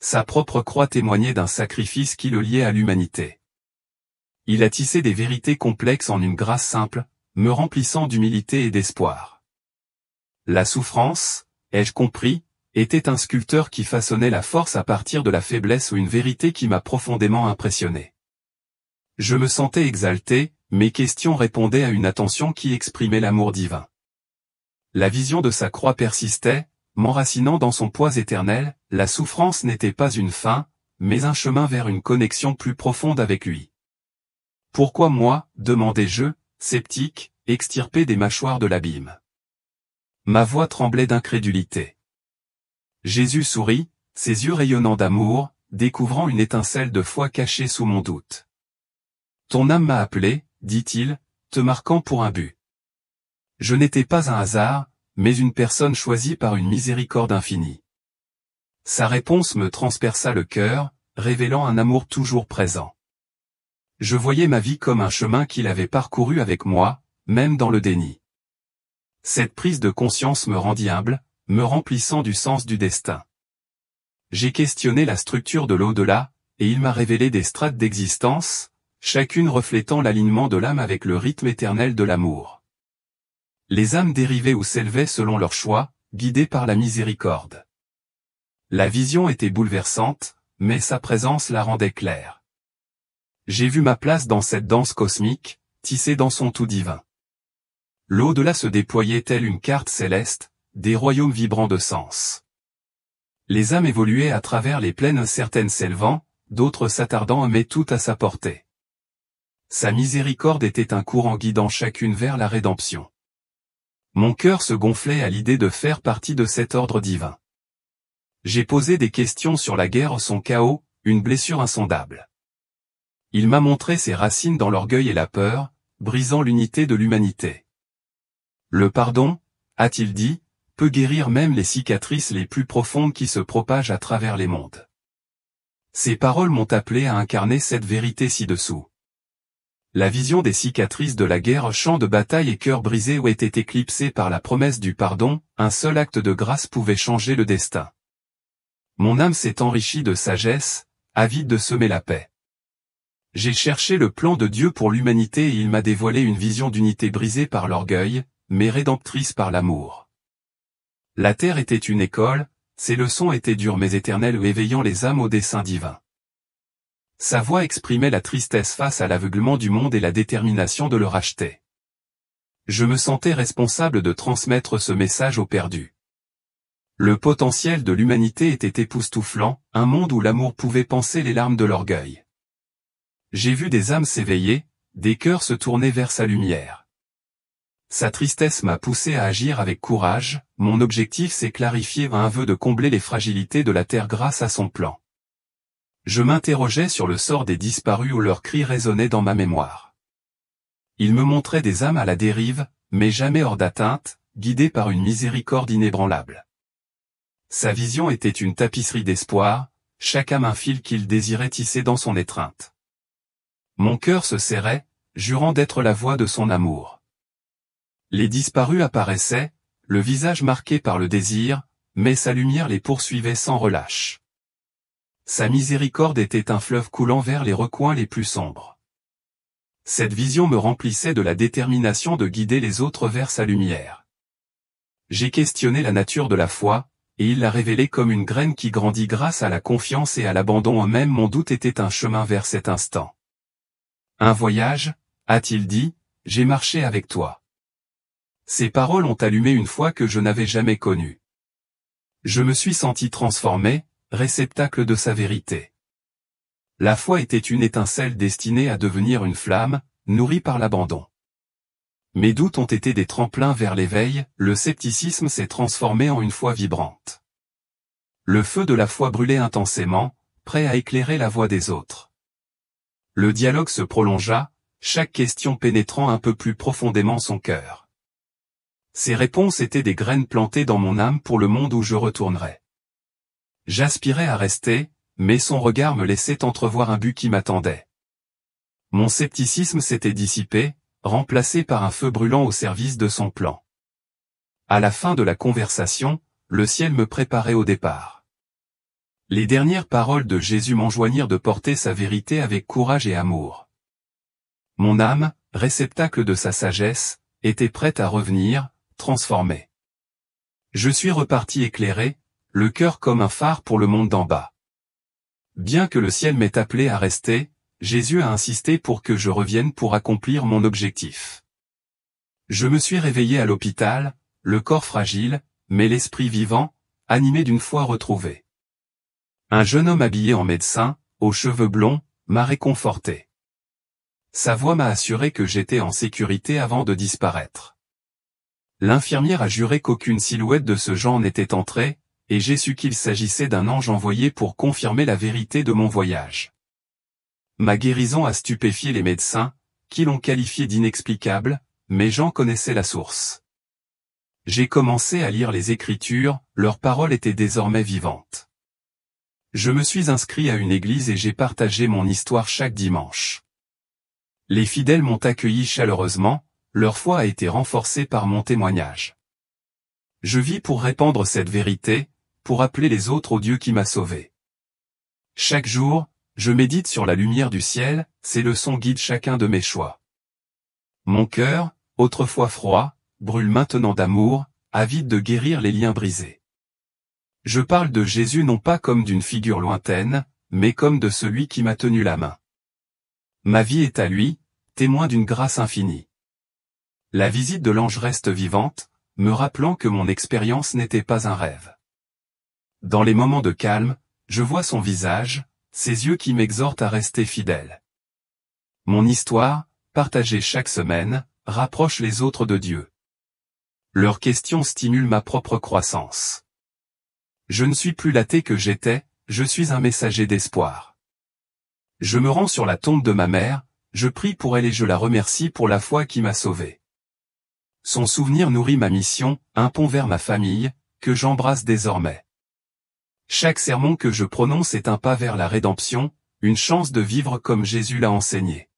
Sa propre croix témoignait d'un sacrifice qui le liait à l'humanité. Il a tissé des vérités complexes en une grâce simple, me remplissant d'humilité et d'espoir. La souffrance, ai-je compris, était un sculpteur qui façonnait la force à partir de la faiblesse ou une vérité qui m'a profondément impressionné. Je me sentais exalté, mes questions répondaient à une attention qui exprimait l'amour divin. La vision de sa croix persistait, m'enracinant dans son poids éternel, la souffrance n'était pas une fin, mais un chemin vers une connexion plus profonde avec lui. Pourquoi moi, demandai-je, sceptique, extirpé des mâchoires de l'abîme? Ma voix tremblait d'incrédulité. Jésus sourit, ses yeux rayonnant d'amour, découvrant une étincelle de foi cachée sous mon doute. Ton âme m'a appelé, dit-il, te marquant pour un but. Je n'étais pas un hasard, mais une personne choisie par une miséricorde infinie. Sa réponse me transperça le cœur, révélant un amour toujours présent. Je voyais ma vie comme un chemin qu'il avait parcouru avec moi, même dans le déni. Cette prise de conscience me rendit humble, me remplissant du sens du destin. J'ai questionné la structure de l'au-delà, et il m'a révélé des strates d'existence, chacune reflétant l'alignement de l'âme avec le rythme éternel de l'amour. Les âmes dérivaient ou s'élevaient selon leur choix, guidées par la miséricorde. La vision était bouleversante, mais sa présence la rendait claire. J'ai vu ma place dans cette danse cosmique, tissée dans son tout divin. L'au-delà se déployait telle une carte céleste, des royaumes vibrants de sens. Les âmes évoluaient à travers les plaines, certaines s'élevant, d'autres s'attardant, mais toutes à sa portée. Sa miséricorde était un courant guidant chacune vers la rédemption. Mon cœur se gonflait à l'idée de faire partie de cet ordre divin. J'ai posé des questions sur la guerre, son chaos, une blessure insondable. Il m'a montré ses racines dans l'orgueil et la peur, brisant l'unité de l'humanité. Le pardon, a-t-il dit, peut guérir même les cicatrices les plus profondes qui se propagent à travers les mondes. Ces paroles m'ont appelé à incarner cette vérité ci-dessous. La vision des cicatrices de la guerre, champ de bataille et cœur brisé où était éclipsé par la promesse du pardon, un seul acte de grâce pouvait changer le destin. Mon âme s'est enrichie de sagesse, avide de semer la paix. J'ai cherché le plan de Dieu pour l'humanité et il m'a dévoilé une vision d'unité brisée par l'orgueil, mais rédemptrice par l'amour. La terre était une école, ses leçons étaient dures mais éternelles, éveillant les âmes au dessein divin. Sa voix exprimait la tristesse face à l'aveuglement du monde et la détermination de le racheter. Je me sentais responsable de transmettre ce message aux perdus. Le potentiel de l'humanité était époustouflant, un monde où l'amour pouvait panser les larmes de l'orgueil. J'ai vu des âmes s'éveiller, des cœurs se tourner vers sa lumière. Sa tristesse m'a poussé à agir avec courage, mon objectif s'est clarifié à un vœu de combler les fragilités de la terre grâce à son plan. Je m'interrogeais sur le sort des disparus où leurs cris résonnaient dans ma mémoire. Il me montrait des âmes à la dérive, mais jamais hors d'atteinte, guidées par une miséricorde inébranlable. Sa vision était une tapisserie d'espoir, chaque âme un fil qu'il désirait tisser dans son étreinte. Mon cœur se serrait, jurant d'être la voix de son amour. Les disparus apparaissaient, le visage marqué par le désir, mais sa lumière les poursuivait sans relâche. Sa miséricorde était un fleuve coulant vers les recoins les plus sombres. Cette vision me remplissait de la détermination de guider les autres vers sa lumière. J'ai questionné la nature de la foi, et il l'a révélée comme une graine qui grandit grâce à la confiance et à l'abandon. Même mon doute était un chemin vers cet instant. Un voyage, a-t-il dit, j'ai marché avec toi. Ces paroles ont allumé une foi que je n'avais jamais connue. Je me suis senti transformé, réceptacle de sa vérité. La foi était une étincelle destinée à devenir une flamme, nourrie par l'abandon. Mes doutes ont été des tremplins vers l'éveil, le scepticisme s'est transformé en une foi vibrante. Le feu de la foi brûlait intensément, prêt à éclairer la voie des autres. Le dialogue se prolongea, chaque question pénétrant un peu plus profondément son cœur. Ces réponses étaient des graines plantées dans mon âme pour le monde où je retournerais. J'aspirais à rester, mais son regard me laissait entrevoir un but qui m'attendait. Mon scepticisme s'était dissipé, remplacé par un feu brûlant au service de son plan. À la fin de la conversation, le ciel me préparait au départ. Les dernières paroles de Jésus m'enjoignirent de porter sa vérité avec courage et amour. Mon âme, réceptacle de sa sagesse, était prête à revenir, transformée. Je suis reparti éclairé, le cœur comme un phare pour le monde d'en bas. Bien que le ciel m'ait appelé à rester, Jésus a insisté pour que je revienne pour accomplir mon objectif. Je me suis réveillé à l'hôpital, le corps fragile, mais l'esprit vivant, animé d'une foi retrouvée. Un jeune homme habillé en médecin, aux cheveux blonds, m'a réconforté. Sa voix m'a assuré que j'étais en sécurité avant de disparaître. L'infirmière a juré qu'aucune silhouette de ce genre n'était entrée, et j'ai su qu'il s'agissait d'un ange envoyé pour confirmer la vérité de mon voyage. Ma guérison a stupéfié les médecins, qui l'ont qualifié d'inexplicable, mais j'en connaissais la source. J'ai commencé à lire les Écritures, leurs paroles étaient désormais vivantes. Je me suis inscrit à une église et j'ai partagé mon histoire chaque dimanche. Les fidèles m'ont accueilli chaleureusement, leur foi a été renforcée par mon témoignage. Je vis pour répandre cette vérité, pour appeler les autres au Dieu qui m'a sauvé. Chaque jour, je médite sur la lumière du ciel, ces leçons guident chacun de mes choix. Mon cœur, autrefois froid, brûle maintenant d'amour, avide de guérir les liens brisés. Je parle de Jésus non pas comme d'une figure lointaine, mais comme de celui qui m'a tenu la main. Ma vie est à lui, témoin d'une grâce infinie. La visite de l'ange reste vivante, me rappelant que mon expérience n'était pas un rêve. Dans les moments de calme, je vois son visage, ses yeux qui m'exhortent à rester fidèle. Mon histoire, partagée chaque semaine, rapproche les autres de Dieu. Leurs questions stimulent ma propre croissance. Je ne suis plus l'athée que j'étais, je suis un messager d'espoir. Je me rends sur la tombe de ma mère, je prie pour elle et je la remercie pour la foi qui m'a sauvé. Son souvenir nourrit ma mission, un pont vers ma famille, que j'embrasse désormais. Chaque sermon que je prononce est un pas vers la rédemption, une chance de vivre comme Jésus l'a enseigné.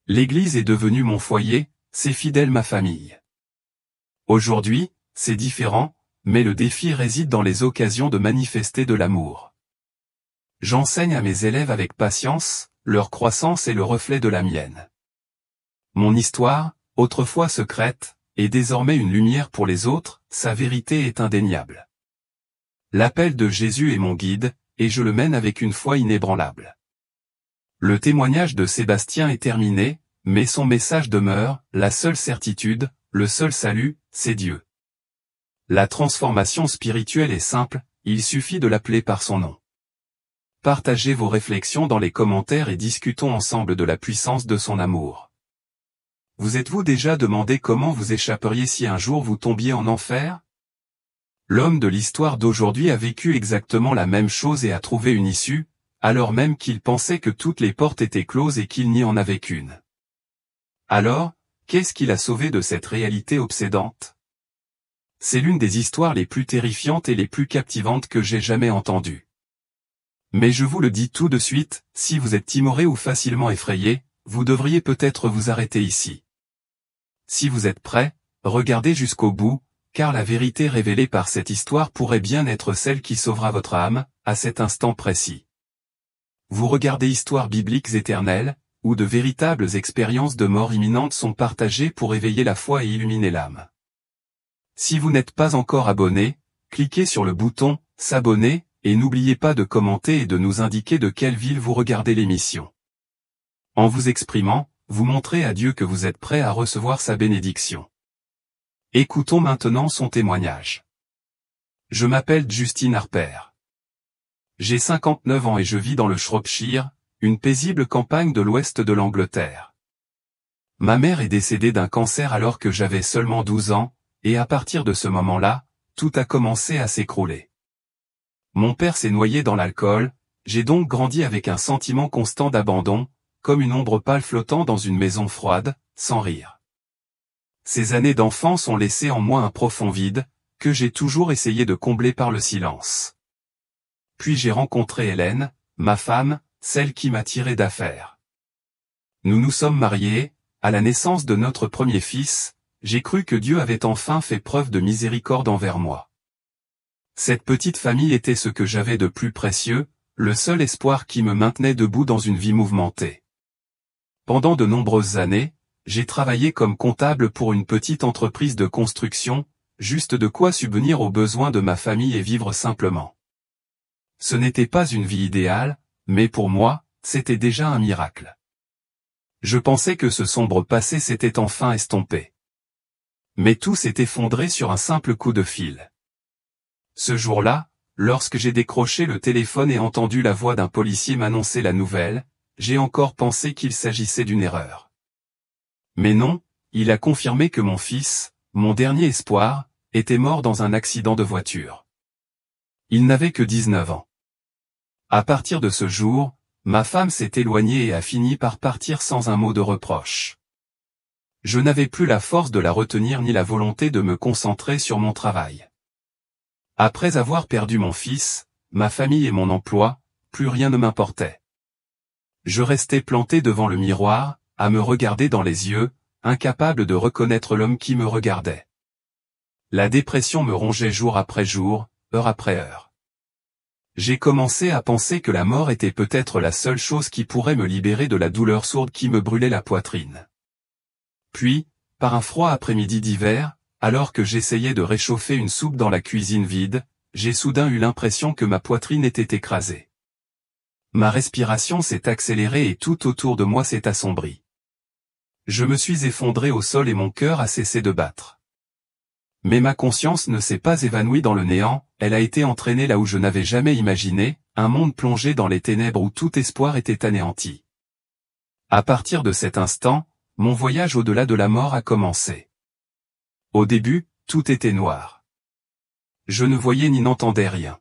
L'Église est devenue mon foyer, ses fidèles ma famille. Aujourd'hui, c'est différent, mais le défi réside dans les occasions de manifester de l'amour. J'enseigne à mes élèves avec patience, leur croissance est le reflet de la mienne. Mon histoire, autrefois secrète, est désormais une lumière pour les autres, sa vérité est indéniable. L'appel de Jésus est mon guide, et je le mène avec une foi inébranlable. Le témoignage de Sébastien est terminé, mais son message demeure, la seule certitude, le seul salut, c'est Dieu. La transformation spirituelle est simple, il suffit de l'appeler par son nom. Partagez vos réflexions dans les commentaires et discutons ensemble de la puissance de son amour. Vous êtes-vous déjà demandé comment vous échapperiez si un jour vous tombiez en enfer? L'homme de l'histoire d'aujourd'hui a vécu exactement la même chose et a trouvé une issue, alors même qu'il pensait que toutes les portes étaient closes et qu'il n'y en avait qu'une. Alors, qu'est-ce qui l'a sauvé de cette réalité obsédante? C'est l'une des histoires les plus terrifiantes et les plus captivantes que j'ai jamais entendues. Mais je vous le dis tout de suite, si vous êtes timoré ou facilement effrayé, vous devriez peut-être vous arrêter ici. Si vous êtes prêt, regardez jusqu'au bout, car la vérité révélée par cette histoire pourrait bien être celle qui sauvera votre âme, à cet instant précis. Vous regardez histoires bibliques éternelles, où de véritables expériences de mort imminente sont partagées pour éveiller la foi et illuminer l'âme. Si vous n'êtes pas encore abonné, cliquez sur le bouton « S'abonner » et n'oubliez pas de commenter et de nous indiquer de quelle ville vous regardez l'émission. En vous exprimant, vous montrez à Dieu que vous êtes prêt à recevoir sa bénédiction. Écoutons maintenant son témoignage. Je m'appelle Justine Harper. J'ai 59 ans et je vis dans le Shropshire, une paisible campagne de l'ouest de l'Angleterre. Ma mère est décédée d'un cancer alors que j'avais seulement 12 ans, et à partir de ce moment-là, tout a commencé à s'écrouler. Mon père s'est noyé dans l'alcool, j'ai donc grandi avec un sentiment constant d'abandon, comme une ombre pâle flottant dans une maison froide, sans rire. Ces années d'enfance ont laissé en moi un profond vide, que j'ai toujours essayé de combler par le silence. Puis j'ai rencontré Hélène, ma femme, celle qui m'a tiré d'affaire. Nous nous sommes mariés, à la naissance de notre premier fils, j'ai cru que Dieu avait enfin fait preuve de miséricorde envers moi. Cette petite famille était ce que j'avais de plus précieux, le seul espoir qui me maintenait debout dans une vie mouvementée. Pendant de nombreuses années, j'ai travaillé comme comptable pour une petite entreprise de construction, juste de quoi subvenir aux besoins de ma famille et vivre simplement. Ce n'était pas une vie idéale, mais pour moi, c'était déjà un miracle. Je pensais que ce sombre passé s'était enfin estompé. Mais tout s'est effondré sur un simple coup de fil. Ce jour-là, lorsque j'ai décroché le téléphone et entendu la voix d'un policier m'annoncer la nouvelle, j'ai encore pensé qu'il s'agissait d'une erreur. Mais non, il a confirmé que mon fils, mon dernier espoir, était mort dans un accident de voiture. Il n'avait que 19 ans. À partir de ce jour, ma femme s'est éloignée et a fini par partir sans un mot de reproche. Je n'avais plus la force de la retenir ni la volonté de me concentrer sur mon travail. Après avoir perdu mon fils, ma famille et mon emploi, plus rien ne m'importait. Je restais planté devant le miroir, à me regarder dans les yeux, incapable de reconnaître l'homme qui me regardait. La dépression me rongeait jour après jour, heure après heure. J'ai commencé à penser que la mort était peut-être la seule chose qui pourrait me libérer de la douleur sourde qui me brûlait la poitrine. Puis, par un froid après-midi d'hiver, alors que j'essayais de réchauffer une soupe dans la cuisine vide, j'ai soudain eu l'impression que ma poitrine était écrasée. Ma respiration s'est accélérée et tout autour de moi s'est assombri. Je me suis effondré au sol et mon cœur a cessé de battre. Mais ma conscience ne s'est pas évanouie dans le néant, elle a été entraînée là où je n'avais jamais imaginé, un monde plongé dans les ténèbres où tout espoir était anéanti. À partir de cet instant, mon voyage au-delà de la mort a commencé. Au début, tout était noir. Je ne voyais ni n'entendais rien.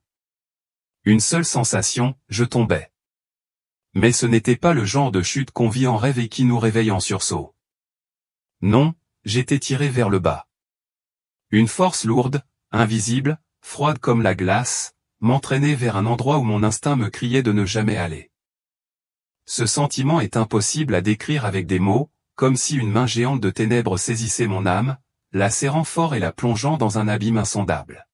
Une seule sensation, je tombais. Mais ce n'était pas le genre de chute qu'on vit en rêve et qui nous réveille en sursaut. Non, j'étais tiré vers le bas. Une force lourde, invisible, froide comme la glace, m'entraînait vers un endroit où mon instinct me criait de ne jamais aller. Ce sentiment est impossible à décrire avec des mots, comme si une main géante de ténèbres saisissait mon âme, la serrant fort et la plongeant dans un abîme insondable.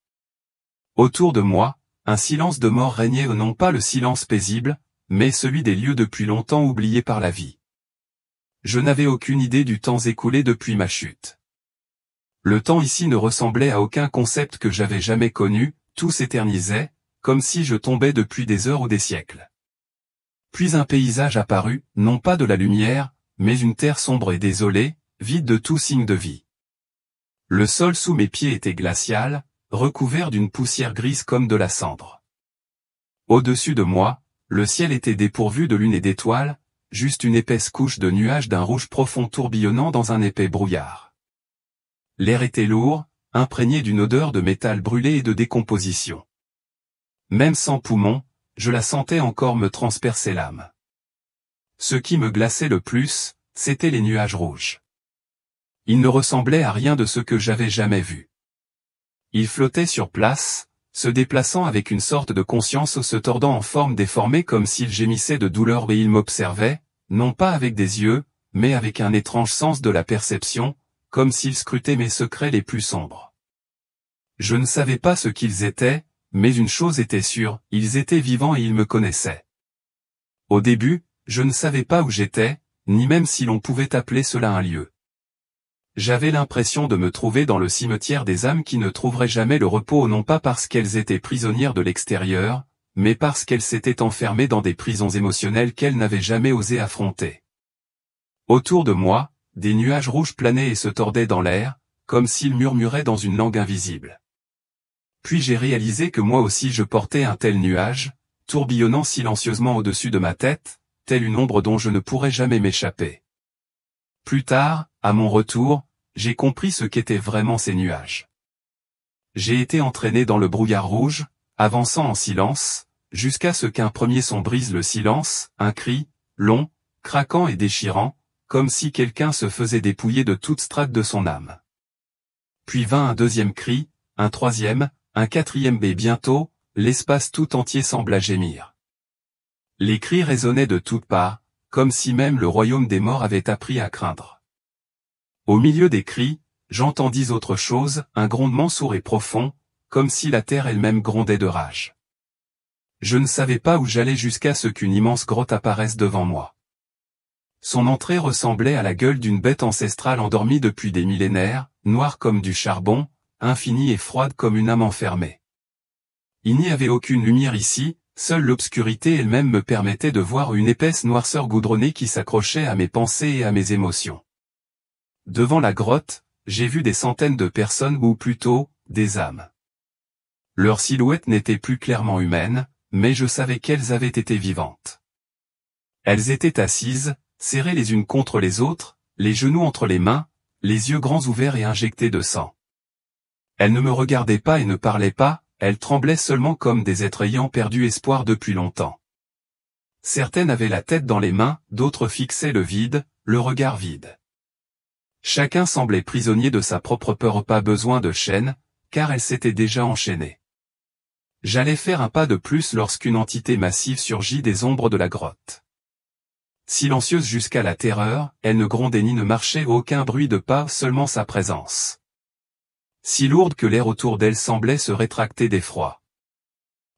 Autour de moi, un silence de mort régnait, non pas le silence paisible, mais celui des lieux depuis longtemps oubliés par la vie. Je n'avais aucune idée du temps écoulé depuis ma chute. Le temps ici ne ressemblait à aucun concept que j'avais jamais connu, tout s'éternisait, comme si je tombais depuis des heures ou des siècles. Puis un paysage apparut, non pas de la lumière, mais une terre sombre et désolée, vide de tout signe de vie. Le sol sous mes pieds était glacial, recouvert d'une poussière grise comme de la cendre. Au-dessus de moi, le ciel était dépourvu de lune et d'étoiles, juste une épaisse couche de nuages d'un rouge profond tourbillonnant dans un épais brouillard. L'air était lourd, imprégné d'une odeur de métal brûlé et de décomposition. Même sans poumons, je la sentais encore me transpercer l'âme. Ce qui me glaçait le plus, c'étaient les nuages rouges. Ils ne ressemblaient à rien de ce que j'avais jamais vu. Ils flottaient sur place, se déplaçant avec une sorte de conscience ou se tordant en forme déformée comme s'ils gémissaient de douleur et ils m'observaient, non pas avec des yeux, mais avec un étrange sens de la perception, comme s'ils scrutaient mes secrets les plus sombres. Je ne savais pas ce qu'ils étaient, mais une chose était sûre, ils étaient vivants et ils me connaissaient. Au début, je ne savais pas où j'étais, ni même si l'on pouvait appeler cela un lieu. J'avais l'impression de me trouver dans le cimetière des âmes qui ne trouveraient jamais le repos non pas parce qu'elles étaient prisonnières de l'extérieur, mais parce qu'elles s'étaient enfermées dans des prisons émotionnelles qu'elles n'avaient jamais osé affronter. Autour de moi, des nuages rouges planaient et se tordaient dans l'air, comme s'ils murmuraient dans une langue invisible. Puis j'ai réalisé que moi aussi je portais un tel nuage, tourbillonnant silencieusement au-dessus de ma tête, telle une ombre dont je ne pourrais jamais m'échapper. Plus tard, à mon retour, j'ai compris ce qu'étaient vraiment ces nuages. J'ai été entraîné dans le brouillard rouge, avançant en silence, jusqu'à ce qu'un premier son brise le silence, un cri, long, craquant et déchirant, comme si quelqu'un se faisait dépouiller de toute strate de son âme. Puis vint un deuxième cri, un troisième, un quatrième et bientôt, l'espace tout entier sembla gémir. Les cris résonnaient de toutes parts, comme si même le royaume des morts avait appris à craindre. Au milieu des cris, j'entendis autre chose, un grondement sourd et profond, comme si la terre elle-même grondait de rage. Je ne savais pas où j'allais jusqu'à ce qu'une immense grotte apparaisse devant moi. Son entrée ressemblait à la gueule d'une bête ancestrale endormie depuis des millénaires, noire comme du charbon, infinie et froide comme une âme enfermée. Il n'y avait aucune lumière ici, seule l'obscurité elle-même me permettait de voir une épaisse noirceur goudronnée qui s'accrochait à mes pensées et à mes émotions. Devant la grotte, j'ai vu des centaines de personnes ou plutôt, des âmes. Leurs silhouettes n'étaient plus clairement humaines, mais je savais qu'elles avaient été vivantes. Elles étaient assises, serrées les unes contre les autres, les genoux entre les mains, les yeux grands ouverts et injectés de sang. Elles ne me regardaient pas et ne parlaient pas, elles tremblaient seulement comme des êtres ayant perdu espoir depuis longtemps. Certaines avaient la tête dans les mains, d'autres fixaient le vide, le regard vide. Chacun semblait prisonnier de sa propre peur, pas besoin de chaîne, car elle s'était déjà enchaînée. J'allais faire un pas de plus lorsqu'une entité massive surgit des ombres de la grotte. Silencieuse jusqu'à la terreur, elle ne grondait ni ne marchait, aucun bruit de pas, seulement sa présence. Si lourde que l'air autour d'elle semblait se rétracter d'effroi.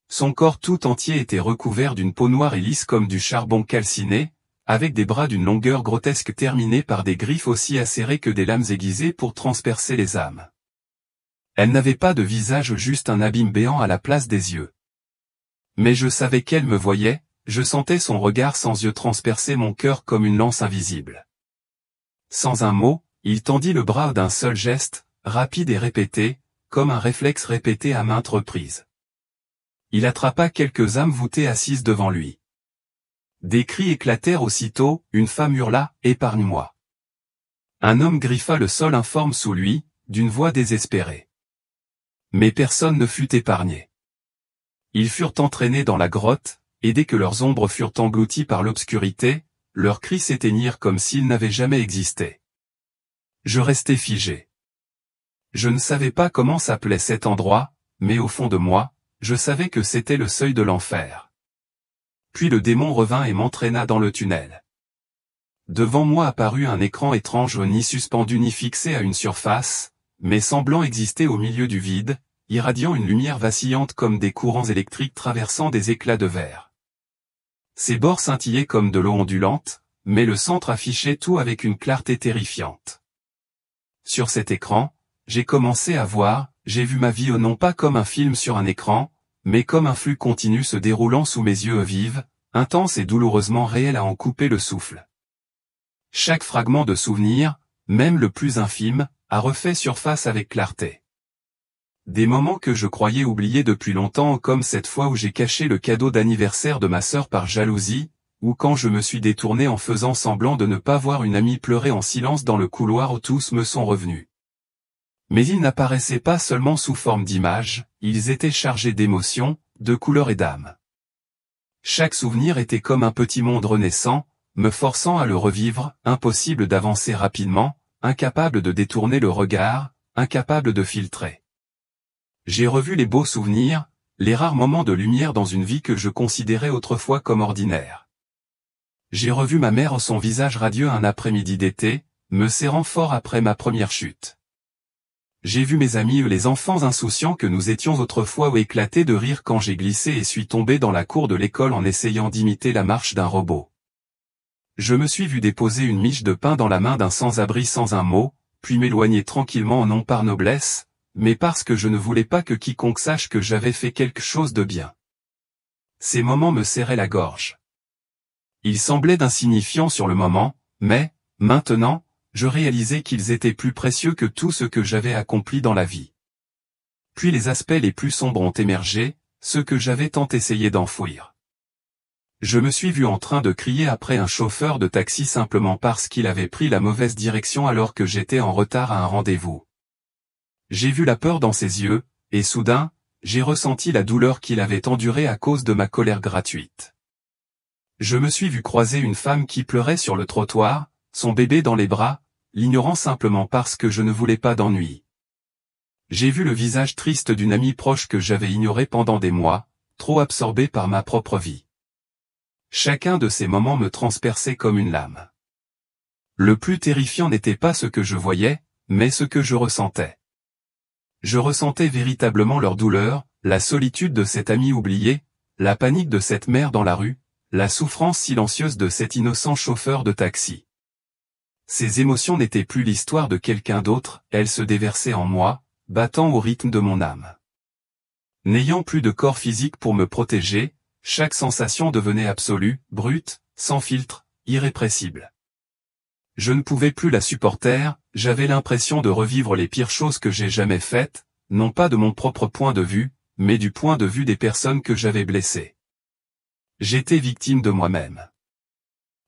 Son corps tout entier était recouvert d'une peau noire et lisse comme du charbon calciné, avec des bras d'une longueur grotesque terminés par des griffes aussi acérées que des lames aiguisées pour transpercer les âmes. Elle n'avait pas de visage, juste un abîme béant à la place des yeux. Mais je savais qu'elle me voyait, je sentais son regard sans yeux transpercer mon cœur comme une lance invisible. Sans un mot, il tendit le bras d'un seul geste, rapide et répété, comme un réflexe répété à maintes reprises. Il attrapa quelques âmes voûtées assises devant lui. Des cris éclatèrent aussitôt, une femme hurla « Épargne-moi ». Un homme griffa le sol informe sous lui, d'une voix désespérée. Mais personne ne fut épargné. Ils furent entraînés dans la grotte, et dès que leurs ombres furent englouties par l'obscurité, leurs cris s'éteignirent comme s'ils n'avaient jamais existé. Je restai figé. Je ne savais pas comment s'appelait cet endroit, mais au fond de moi, je savais que c'était le seuil de l'enfer. Puis le démon revint et m'entraîna dans le tunnel. Devant moi apparut un écran étrange, ni suspendu ni fixé à une surface, mais semblant exister au milieu du vide, irradiant une lumière vacillante comme des courants électriques traversant des éclats de verre. Ses bords scintillaient comme de l'eau ondulante, mais le centre affichait tout avec une clarté terrifiante. Sur cet écran, j'ai commencé à voir, j'ai vu ma vie non pas comme un film sur un écran, mais comme un flux continu se déroulant sous mes yeux vifs, intense et douloureusement réel à en couper le souffle. Chaque fragment de souvenir, même le plus infime, a refait surface avec clarté. Des moments que je croyais oubliés depuis longtemps, comme cette fois où j'ai caché le cadeau d'anniversaire de ma sœur par jalousie, ou quand je me suis détourné en faisant semblant de ne pas voir une amie pleurer en silence dans le couloir où tous me sont revenus. Mais ils n'apparaissaient pas seulement sous forme d'images, ils étaient chargés d'émotions, de couleurs et d'âme. Chaque souvenir était comme un petit monde renaissant, me forçant à le revivre, impossible d'avancer rapidement, incapable de détourner le regard, incapable de filtrer. J'ai revu les beaux souvenirs, les rares moments de lumière dans une vie que je considérais autrefois comme ordinaire. J'ai revu ma mère, son visage radieux un après-midi d'été, me serrant fort après ma première chute. J'ai vu mes amis, les enfants insouciants que nous étions autrefois, ou éclater de rire quand j'ai glissé et suis tombé dans la cour de l'école en essayant d'imiter la marche d'un robot. Je me suis vu déposer une miche de pain dans la main d'un sans-abri sans un mot, puis m'éloigner tranquillement non par noblesse, mais parce que je ne voulais pas que quiconque sache que j'avais fait quelque chose de bien. Ces moments me serraient la gorge. Ils semblaient insignifiants sur le moment, mais, maintenant, je réalisais qu'ils étaient plus précieux que tout ce que j'avais accompli dans la vie. Puis les aspects les plus sombres ont émergé, ceux que j'avais tant essayé d'enfouir. Je me suis vu en train de crier après un chauffeur de taxi simplement parce qu'il avait pris la mauvaise direction alors que j'étais en retard à un rendez-vous. J'ai vu la peur dans ses yeux, et soudain, j'ai ressenti la douleur qu'il avait endurée à cause de ma colère gratuite. Je me suis vu croiser une femme qui pleurait sur le trottoir, son bébé dans les bras, l'ignorant simplement parce que je ne voulais pas d'ennui. J'ai vu le visage triste d'une amie proche que j'avais ignorée pendant des mois, trop absorbée par ma propre vie. Chacun de ces moments me transperçait comme une lame. Le plus terrifiant n'était pas ce que je voyais, mais ce que je ressentais. Je ressentais véritablement leur douleur, la solitude de cet ami oublié, la panique de cette mère dans la rue, la souffrance silencieuse de cet innocent chauffeur de taxi. Ces émotions n'étaient plus l'histoire de quelqu'un d'autre, elles se déversaient en moi, battant au rythme de mon âme. N'ayant plus de corps physique pour me protéger, chaque sensation devenait absolue, brute, sans filtre, irrépressible. Je ne pouvais plus la supporter, j'avais l'impression de revivre les pires choses que j'ai jamais faites, non pas de mon propre point de vue, mais du point de vue des personnes que j'avais blessées. J'étais victime de moi-même.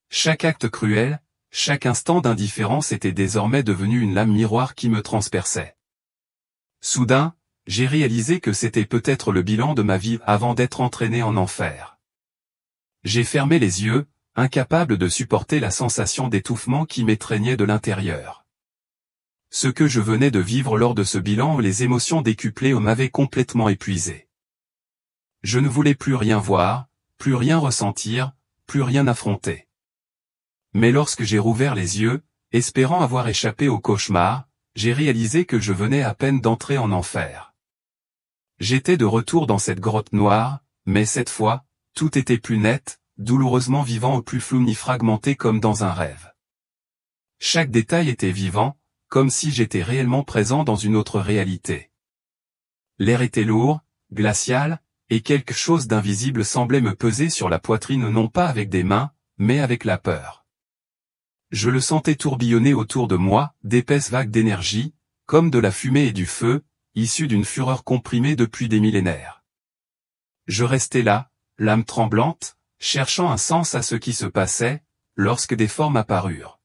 Chaque acte cruel, chaque instant d'indifférence était désormais devenu une lame miroir qui me transperçait. Soudain, j'ai réalisé que c'était peut-être le bilan de ma vie avant d'être entraîné en enfer. J'ai fermé les yeux, incapable de supporter la sensation d'étouffement qui m'étreignait de l'intérieur. Ce que je venais de vivre lors de ce bilan, les émotions décuplées m'avaient complètement épuisé. Je ne voulais plus rien voir, plus rien ressentir, plus rien affronter. Mais lorsque j'ai rouvert les yeux, espérant avoir échappé au cauchemar, j'ai réalisé que je venais à peine d'entrer en enfer. J'étais de retour dans cette grotte noire, mais cette fois, tout était plus net, douloureusement vivant au plus flou ni fragmenté comme dans un rêve. Chaque détail était vivant, comme si j'étais réellement présent dans une autre réalité. L'air était lourd, glacial, et quelque chose d'invisible semblait me peser sur la poitrine non pas avec des mains, mais avec la peur. Je le sentais tourbillonner autour de moi, d'épaisses vagues d'énergie, comme de la fumée et du feu, issues d'une fureur comprimée depuis des millénaires. Je restais là, l'âme tremblante, cherchant un sens à ce qui se passait, lorsque des formes apparurent.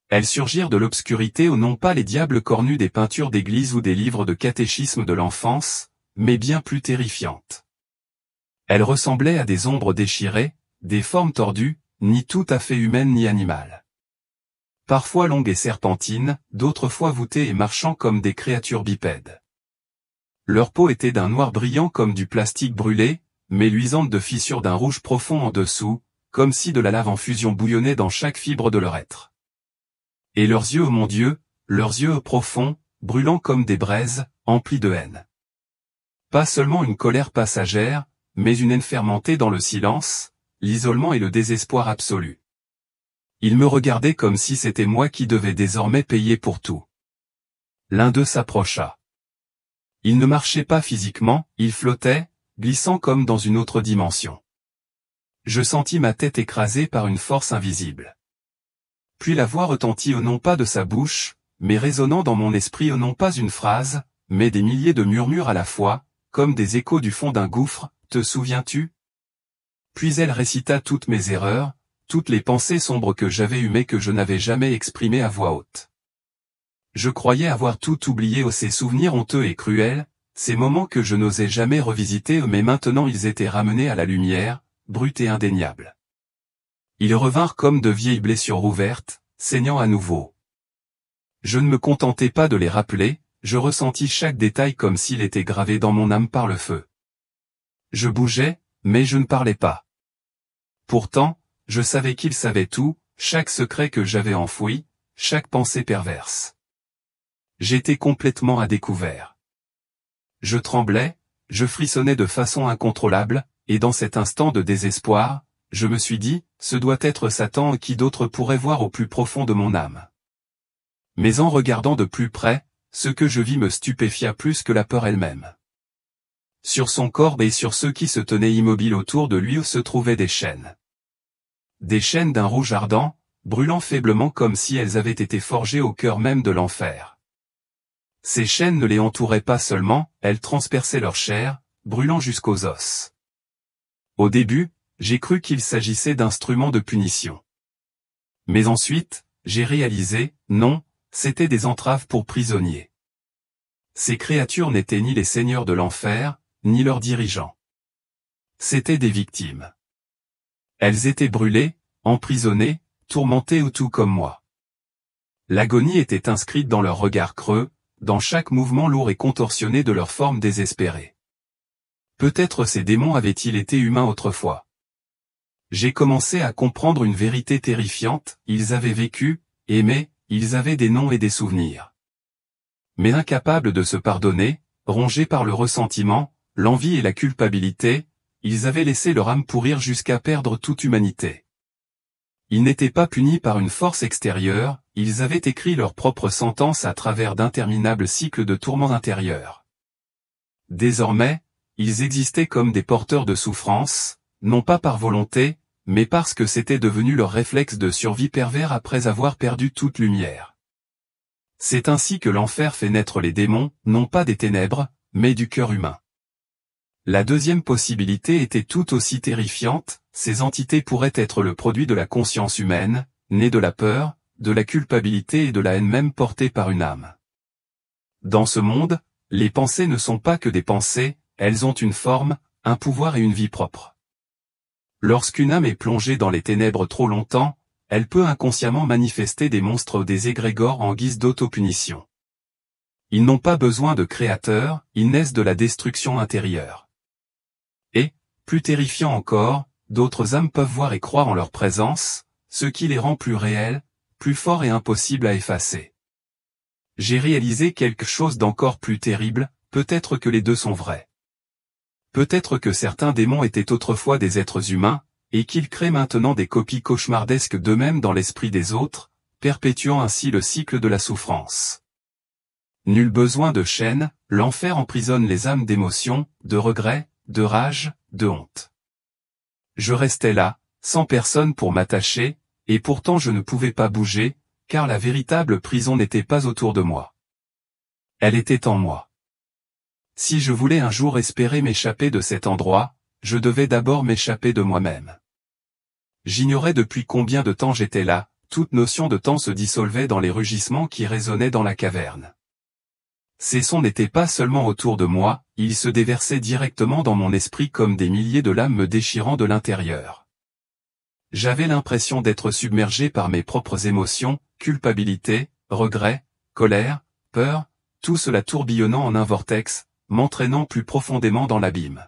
Elles surgirent de l'obscurité non pas les diables cornus des peintures d'église ou des livres de catéchisme de l'enfance, mais bien plus terrifiantes. Elles ressemblaient à des ombres déchirées, des formes tordues, ni tout à fait humaines ni animales. Parfois longues et serpentines, d'autres fois voûtées et marchant comme des créatures bipèdes. Leur peau était d'un noir brillant comme du plastique brûlé, mais luisante de fissures d'un rouge profond en dessous, comme si de la lave en fusion bouillonnait dans chaque fibre de leur être. Et leurs yeux, oh mon Dieu, leurs yeux profonds, brûlants comme des braises, emplis de haine. Pas seulement une colère passagère, mais une haine fermentée dans le silence, l'isolement et le désespoir absolu. Ils me regardaient comme si c'était moi qui devais désormais payer pour tout. L'un d'eux s'approcha. Il ne marchait pas physiquement, il flottait, glissant comme dans une autre dimension. Je sentis ma tête écrasée par une force invisible. Puis la voix retentit non pas de sa bouche, mais résonnant dans mon esprit non pas une phrase, mais des milliers de murmures à la fois, comme des échos du fond d'un gouffre, te souviens-tu? Puis elle récita toutes mes erreurs, toutes les pensées sombres que j'avais eues mais que je n'avais jamais exprimées à voix haute. Je croyais avoir tout oublié ces souvenirs honteux et cruels, ces moments que je n'osais jamais revisiter mais maintenant ils étaient ramenés à la lumière, bruts et indéniables. Ils revinrent comme de vieilles blessures ouvertes, saignant à nouveau. Je ne me contentais pas de les rappeler, je ressentis chaque détail comme s'il était gravé dans mon âme par le feu. Je bougeais, mais je ne parlais pas. Pourtant, je savais qu'ils savaient tout, chaque secret que j'avais enfoui, chaque pensée perverse. J'étais complètement à découvert. Je tremblais, je frissonnais de façon incontrôlable, et dans cet instant de désespoir, je me suis dit, ce doit être Satan qui d'autre pourrait voir au plus profond de mon âme. Mais en regardant de plus près, ce que je vis me stupéfia plus que la peur elle-même. Sur son corps et sur ceux qui se tenaient immobiles autour de lui se trouvaient des chaînes. Des chaînes d'un rouge ardent, brûlant faiblement comme si elles avaient été forgées au cœur même de l'enfer. Ces chaînes ne les entouraient pas seulement, elles transperçaient leur chair, brûlant jusqu'aux os. Au début, j'ai cru qu'il s'agissait d'instruments de punition. Mais ensuite, j'ai réalisé, non, c'étaient des entraves pour prisonniers. Ces créatures n'étaient ni les seigneurs de l'enfer, ni leurs dirigeants. C'étaient des victimes. Elles étaient brûlées, emprisonnées, tourmentées ou tout comme moi. L'agonie était inscrite dans leur regard creux, dans chaque mouvement lourd et contorsionné de leur forme désespérée. Peut-être ces démons avaient-ils été humains autrefois. J'ai commencé à comprendre une vérité terrifiante, ils avaient vécu, aimé, ils avaient des noms et des souvenirs. Mais incapables de se pardonner, rongés par le ressentiment, l'envie et la culpabilité, ils avaient laissé leur âme pourrir jusqu'à perdre toute humanité. Ils n'étaient pas punis par une force extérieure, ils avaient écrit leur propre sentence à travers d'interminables cycles de tourments intérieurs. Désormais, ils existaient comme des porteurs de souffrance, non pas par volonté, mais parce que c'était devenu leur réflexe de survie pervers après avoir perdu toute lumière. C'est ainsi que l'enfer fait naître les démons, non pas des ténèbres, mais du cœur humain. La deuxième possibilité était tout aussi terrifiante, ces entités pourraient être le produit de la conscience humaine, née de la peur, de la culpabilité et de la haine même portée par une âme. Dans ce monde, les pensées ne sont pas que des pensées, elles ont une forme, un pouvoir et une vie propre. Lorsqu'une âme est plongée dans les ténèbres trop longtemps, elle peut inconsciemment manifester des monstres ou des égrégores en guise d'autopunition. Ils n'ont pas besoin de créateurs, ils naissent de la destruction intérieure. Et, plus terrifiant encore, d'autres âmes peuvent voir et croire en leur présence, ce qui les rend plus réels, plus forts et impossibles à effacer. J'ai réalisé quelque chose d'encore plus terrible, peut-être que les deux sont vrais. Peut-être que certains démons étaient autrefois des êtres humains, et qu'ils créent maintenant des copies cauchemardesques d'eux-mêmes dans l'esprit des autres, perpétuant ainsi le cycle de la souffrance. Nul besoin de chaînes, l'enfer emprisonne les âmes d'émotions, de regrets, de rage, de honte. Je restais là, sans personne pour m'attacher, et pourtant je ne pouvais pas bouger, car la véritable prison n'était pas autour de moi. Elle était en moi. Si je voulais un jour espérer m'échapper de cet endroit, je devais d'abord m'échapper de moi-même. J'ignorais depuis combien de temps j'étais là, toute notion de temps se dissolvait dans les rugissements qui résonnaient dans la caverne. Ces sons n'étaient pas seulement autour de moi, ils se déversaient directement dans mon esprit comme des milliers de lames me déchirant de l'intérieur. J'avais l'impression d'être submergé par mes propres émotions, culpabilité, regret, colère, peur, tout cela tourbillonnant en un vortex, m'entraînant plus profondément dans l'abîme.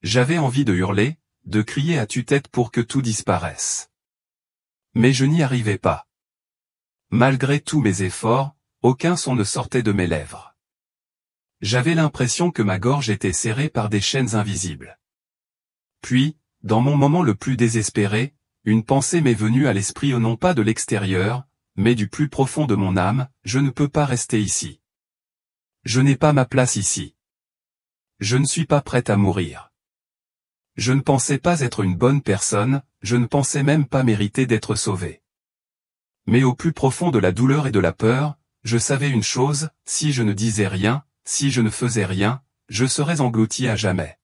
J'avais envie de hurler, de crier à tue-tête pour que tout disparaisse. Mais je n'y arrivais pas. Malgré tous mes efforts, aucun son ne sortait de mes lèvres. J'avais l'impression que ma gorge était serrée par des chaînes invisibles. Puis, dans mon moment le plus désespéré, une pensée m'est venue à l'esprit non pas de l'extérieur, mais du plus profond de mon âme, je ne peux pas rester ici. Je n'ai pas ma place ici. Je ne suis pas prête à mourir. Je ne pensais pas être une bonne personne, je ne pensais même pas mériter d'être sauvé. Mais au plus profond de la douleur et de la peur, je savais une chose, si je ne disais rien, si je ne faisais rien, je serais englouti à jamais.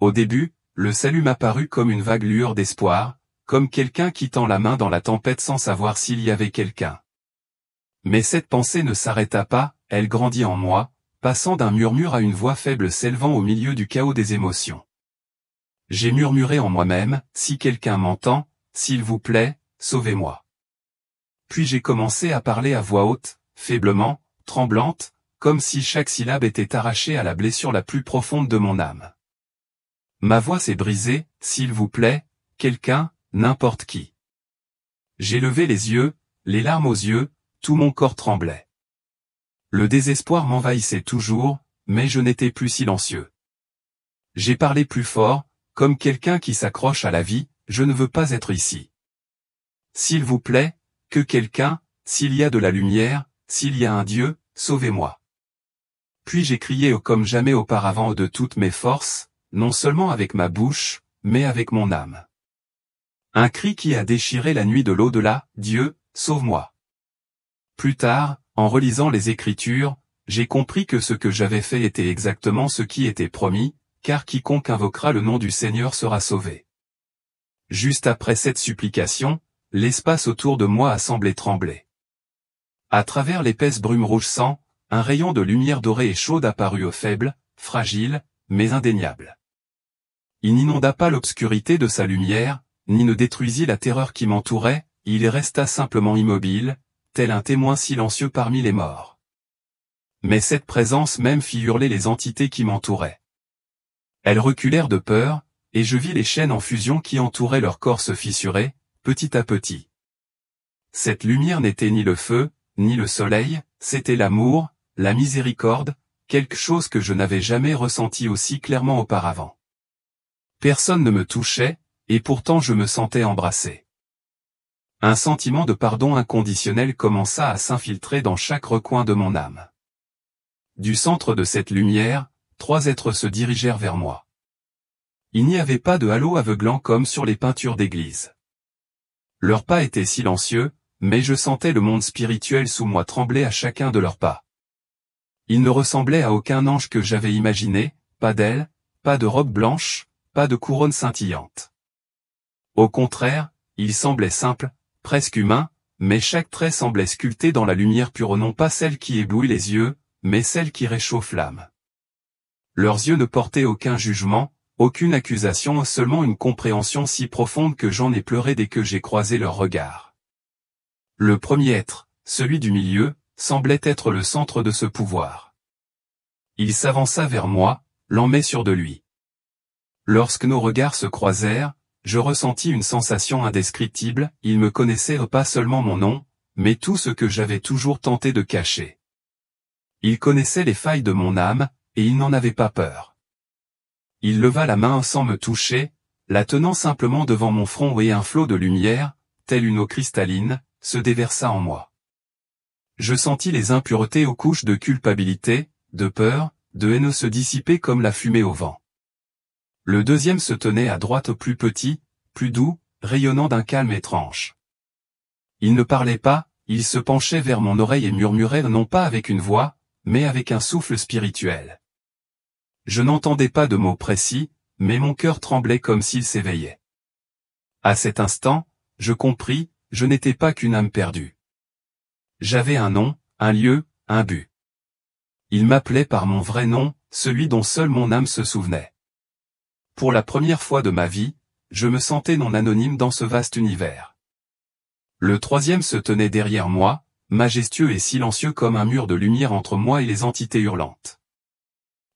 Au début, le salut m'apparut comme une vague lueur d'espoir, comme quelqu'un qui tend la main dans la tempête sans savoir s'il y avait quelqu'un. Mais cette pensée ne s'arrêta pas, elle grandit en moi, passant d'un murmure à une voix faible s'élevant au milieu du chaos des émotions. J'ai murmuré en moi-même, si quelqu'un m'entend, s'il vous plaît, sauvez-moi. Puis j'ai commencé à parler à voix haute, faiblement, tremblante, comme si chaque syllabe était arrachée à la blessure la plus profonde de mon âme. Ma voix s'est brisée, s'il vous plaît, quelqu'un, n'importe qui. J'ai levé les yeux, les larmes aux yeux, tout mon corps tremblait. Le désespoir m'envahissait toujours, mais je n'étais plus silencieux. J'ai parlé plus fort, comme quelqu'un qui s'accroche à la vie, je ne veux pas être ici. S'il vous plaît, que quelqu'un, s'il y a de la lumière, s'il y a un Dieu, sauvez-moi. Puis j'ai crié comme jamais auparavant de toutes mes forces, non seulement avec ma bouche, mais avec mon âme. Un cri qui a déchiré la nuit de l'au-delà, Dieu, sauve-moi. Plus tard, en relisant les Écritures, j'ai compris que ce que j'avais fait était exactement ce qui était promis, car quiconque invoquera le nom du Seigneur sera sauvé. Juste après cette supplication, l'espace autour de moi a semblé trembler. À travers l'épaisse brume rouge sang, un rayon de lumière dorée et chaude apparut au faible, fragile, mais indéniable. Il n'inonda pas l'obscurité de sa lumière, ni ne détruisit la terreur qui m'entourait, il resta simplement immobile, tel un témoin silencieux parmi les morts. Mais cette présence même fit hurler les entités qui m'entouraient. Elles reculèrent de peur, et je vis les chaînes en fusion qui entouraient leur corps se fissurer, petit à petit. Cette lumière n'était ni le feu, ni le soleil, c'était l'amour, la miséricorde, quelque chose que je n'avais jamais ressenti aussi clairement auparavant. Personne ne me touchait, et pourtant je me sentais embrassé. Un sentiment de pardon inconditionnel commença à s'infiltrer dans chaque recoin de mon âme. Du centre de cette lumière, 3 êtres se dirigèrent vers moi. Il n'y avait pas de halo aveuglant comme sur les peintures d'église. Leurs pas étaient silencieux, mais je sentais le monde spirituel sous moi trembler à chacun de leurs pas. Ils ne ressemblaient à aucun ange que j'avais imaginé, pas d'ailes, pas de robe blanche, pas de couronne scintillante. Au contraire, ils semblaient simples, presque humains, mais chaque trait semblait sculpté dans la lumière pure, non pas celle qui éblouit les yeux, mais celle qui réchauffe l'âme. Leurs yeux ne portaient aucun jugement, aucune accusation, seulement une compréhension si profonde que j'en ai pleuré dès que j'ai croisé leur regard. Le premier être, celui du milieu, semblait être le centre de ce pouvoir. Il s'avança vers moi, l'emmêture de lui. Lorsque nos regards se croisèrent, je ressentis une sensation indescriptible, il me connaissait pas seulement mon nom, mais tout ce que j'avais toujours tenté de cacher. Il connaissait les failles de mon âme, et il n'en avait pas peur. Il leva la main sans me toucher, la tenant simplement devant mon front et un flot de lumière, telle une eau cristalline, se déversa en moi. Je sentis les impuretés aux couches de culpabilité, de peur, de haine se dissiper comme la fumée au vent. Le deuxième se tenait à droite, plus petit, plus doux, rayonnant d'un calme étrange. Il ne parlait pas, il se penchait vers mon oreille et murmurait non pas avec une voix, mais avec un souffle spirituel. Je n'entendais pas de mots précis, mais mon cœur tremblait comme s'il s'éveillait. À cet instant, je compris, je n'étais pas qu'une âme perdue. J'avais un nom, un lieu, un but. Il m'appelait par mon vrai nom, celui dont seule mon âme se souvenait. Pour la première fois de ma vie, je me sentais non anonyme dans ce vaste univers. Le troisième se tenait derrière moi, majestueux et silencieux comme un mur de lumière entre moi et les entités hurlantes.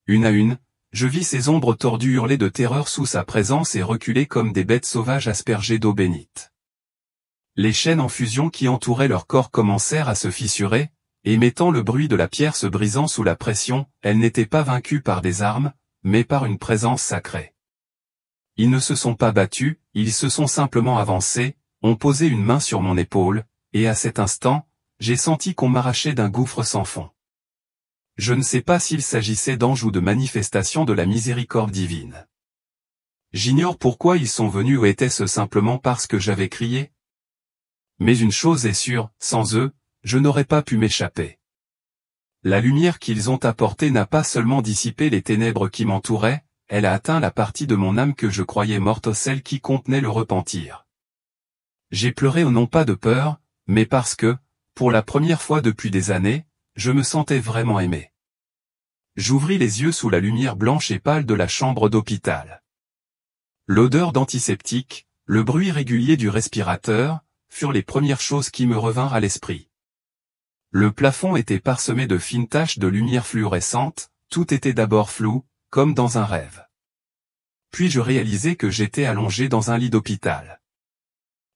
Une à une, je vis ces ombres tordues hurler de terreur sous sa présence et reculer comme des bêtes sauvages aspergées d'eau bénite. Les chaînes en fusion qui entouraient leur corps commencèrent à se fissurer, émettant le bruit de la pierre se brisant sous la pression. Elles n'étaient pas vaincues par des armes, mais par une présence sacrée. Ils ne se sont pas battus, ils se sont simplement avancés, ont posé une main sur mon épaule, et à cet instant, j'ai senti qu'on m'arrachait d'un gouffre sans fond. Je ne sais pas s'il s'agissait d'anges ou de manifestations de la miséricorde divine. J'ignore pourquoi ils sont venus ou était-ce simplement parce que j'avais crié? Mais une chose est sûre, sans eux, je n'aurais pas pu m'échapper. La lumière qu'ils ont apportée n'a pas seulement dissipé les ténèbres qui m'entouraient, elle a atteint la partie de mon âme que je croyais morte, celle qui contenait le repentir. J'ai pleuré non pas de peur, mais parce que, pour la première fois depuis des années, je me sentais vraiment aimé. J'ouvris les yeux sous la lumière blanche et pâle de la chambre d'hôpital. L'odeur d'antiseptique, le bruit régulier du respirateur, furent les premières choses qui me revinrent à l'esprit. Le plafond était parsemé de fines taches de lumière fluorescente, tout était d'abord flou, comme dans un rêve. Puis je réalisai que j'étais allongé dans un lit d'hôpital.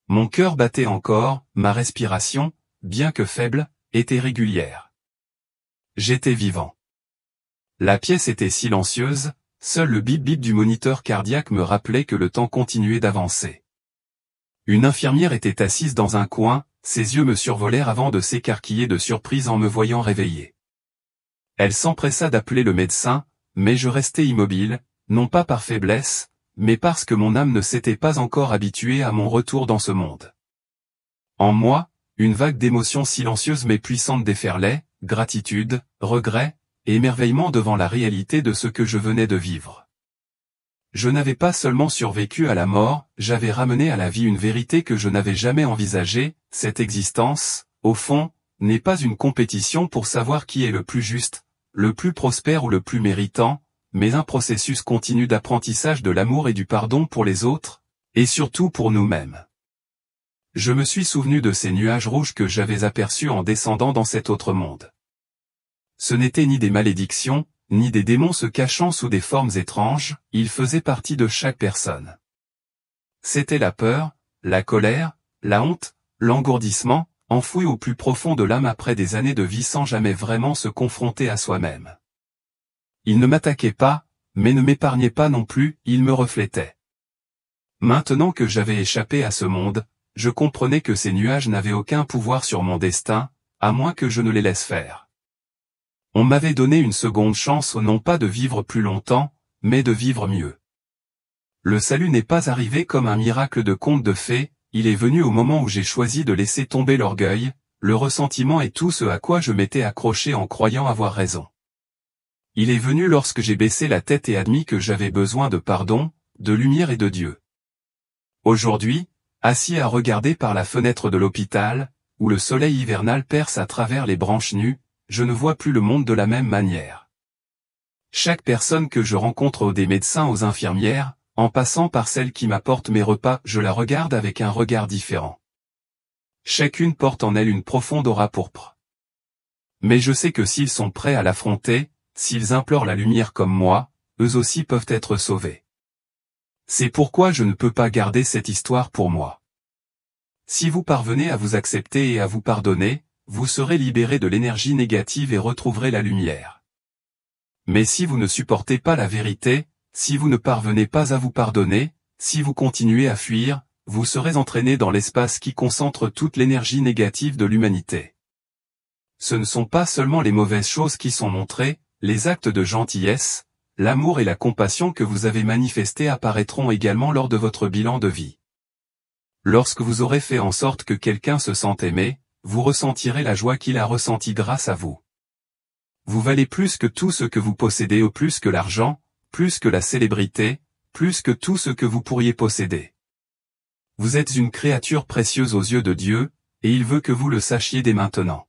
Mon cœur battait encore, ma respiration, bien que faible, était régulière. J'étais vivant. La pièce était silencieuse, seul le bip-bip du moniteur cardiaque me rappelait que le temps continuait d'avancer. Une infirmière était assise dans un coin, ses yeux me survolèrent avant de s'écarquiller de surprise en me voyant réveillé. Elle s'empressa d'appeler le médecin, mais je restais immobile, non pas par faiblesse, mais parce que mon âme ne s'était pas encore habituée à mon retour dans ce monde. En moi, une vague d'émotions silencieuses mais puissantes déferlait, gratitude, regret, et émerveillement devant la réalité de ce que je venais de vivre. Je n'avais pas seulement survécu à la mort, j'avais ramené à la vie une vérité que je n'avais jamais envisagée. Cette existence, au fond, n'est pas une compétition pour savoir qui est le plus juste, le plus prospère ou le plus méritant, mais un processus continu d'apprentissage de l'amour et du pardon pour les autres, et surtout pour nous-mêmes. Je me suis souvenu de ces nuages rouges que j'avais aperçus en descendant dans cet autre monde. Ce n'étaient ni des malédictions, ni des démons se cachant sous des formes étranges, ils faisaient partie de chaque personne. C'était la peur, la colère, la honte, l'engourdissement, enfouis au plus profond de l'âme après des années de vie sans jamais vraiment se confronter à soi-même. Ils ne m'attaquaient pas, mais ne m'épargnaient pas non plus, ils me reflétaient. Maintenant que j'avais échappé à ce monde, je comprenais que ces nuages n'avaient aucun pouvoir sur mon destin, à moins que je ne les laisse faire. On m'avait donné une seconde chance non pas de vivre plus longtemps, mais de vivre mieux. Le salut n'est pas arrivé comme un miracle de conte de fées, il est venu au moment où j'ai choisi de laisser tomber l'orgueil, le ressentiment et tout ce à quoi je m'étais accroché en croyant avoir raison. Il est venu lorsque j'ai baissé la tête et admis que j'avais besoin de pardon, de lumière et de Dieu. Aujourd'hui, assis à regarder par la fenêtre de l'hôpital, où le soleil hivernal perce à travers les branches nues, je ne vois plus le monde de la même manière. Chaque personne que je rencontre, des médecins aux infirmières, en passant par celle qui m'apporte mes repas, je la regarde avec un regard différent. Chacune porte en elle une profonde aura pourpre. Mais je sais que s'ils sont prêts à l'affronter, s'ils implorent la lumière comme moi, eux aussi peuvent être sauvés. C'est pourquoi je ne peux pas garder cette histoire pour moi. Si vous parvenez à vous accepter et à vous pardonner, vous serez libéré de l'énergie négative et retrouverez la lumière. Mais si vous ne supportez pas la vérité, si vous ne parvenez pas à vous pardonner, si vous continuez à fuir, vous serez entraîné dans l'espace qui concentre toute l'énergie négative de l'humanité. Ce ne sont pas seulement les mauvaises choses qui sont montrées, les actes de gentillesse, l'amour et la compassion que vous avez manifestés apparaîtront également lors de votre bilan de vie. Lorsque vous aurez fait en sorte que quelqu'un se sente aimé, vous ressentirez la joie qu'il a ressentie grâce à vous. Vous valez plus que tout ce que vous possédez, ou plus que l'argent, plus que la célébrité, plus que tout ce que vous pourriez posséder. Vous êtes une créature précieuse aux yeux de Dieu, et il veut que vous le sachiez dès maintenant.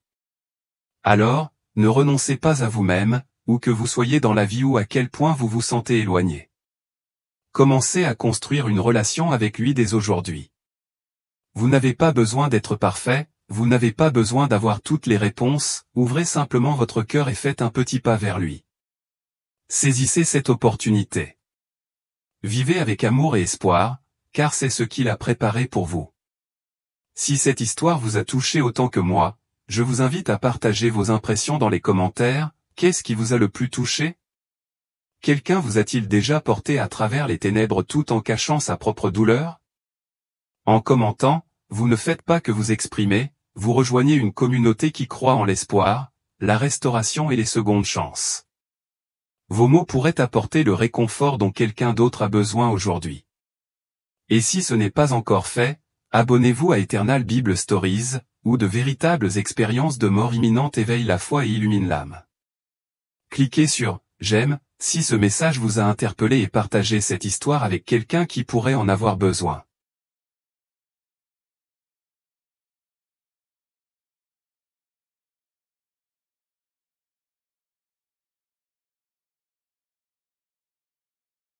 Alors, ne renoncez pas à vous-même, où que vous soyez dans la vie ou à quel point vous vous sentez éloigné. Commencez à construire une relation avec lui dès aujourd'hui. Vous n'avez pas besoin d'être parfait, vous n'avez pas besoin d'avoir toutes les réponses, ouvrez simplement votre cœur et faites un petit pas vers lui. Saisissez cette opportunité. Vivez avec amour et espoir, car c'est ce qu'il a préparé pour vous. Si cette histoire vous a touché autant que moi, je vous invite à partager vos impressions dans les commentaires. Qu'est-ce qui vous a le plus touché? Quelqu'un vous a-t-il déjà porté à travers les ténèbres tout en cachant sa propre douleur? En commentant, vous ne faites pas que vous exprimer, vous rejoignez une communauté qui croit en l'espoir, la restauration et les secondes chances. Vos mots pourraient apporter le réconfort dont quelqu'un d'autre a besoin aujourd'hui. Et si ce n'est pas encore fait, abonnez-vous à Eternal Bible Stories, où de véritables expériences de mort imminente éveillent la foi et illuminent l'âme. Cliquez sur « J'aime » si ce message vous a interpellé et partagez cette histoire avec quelqu'un qui pourrait en avoir besoin.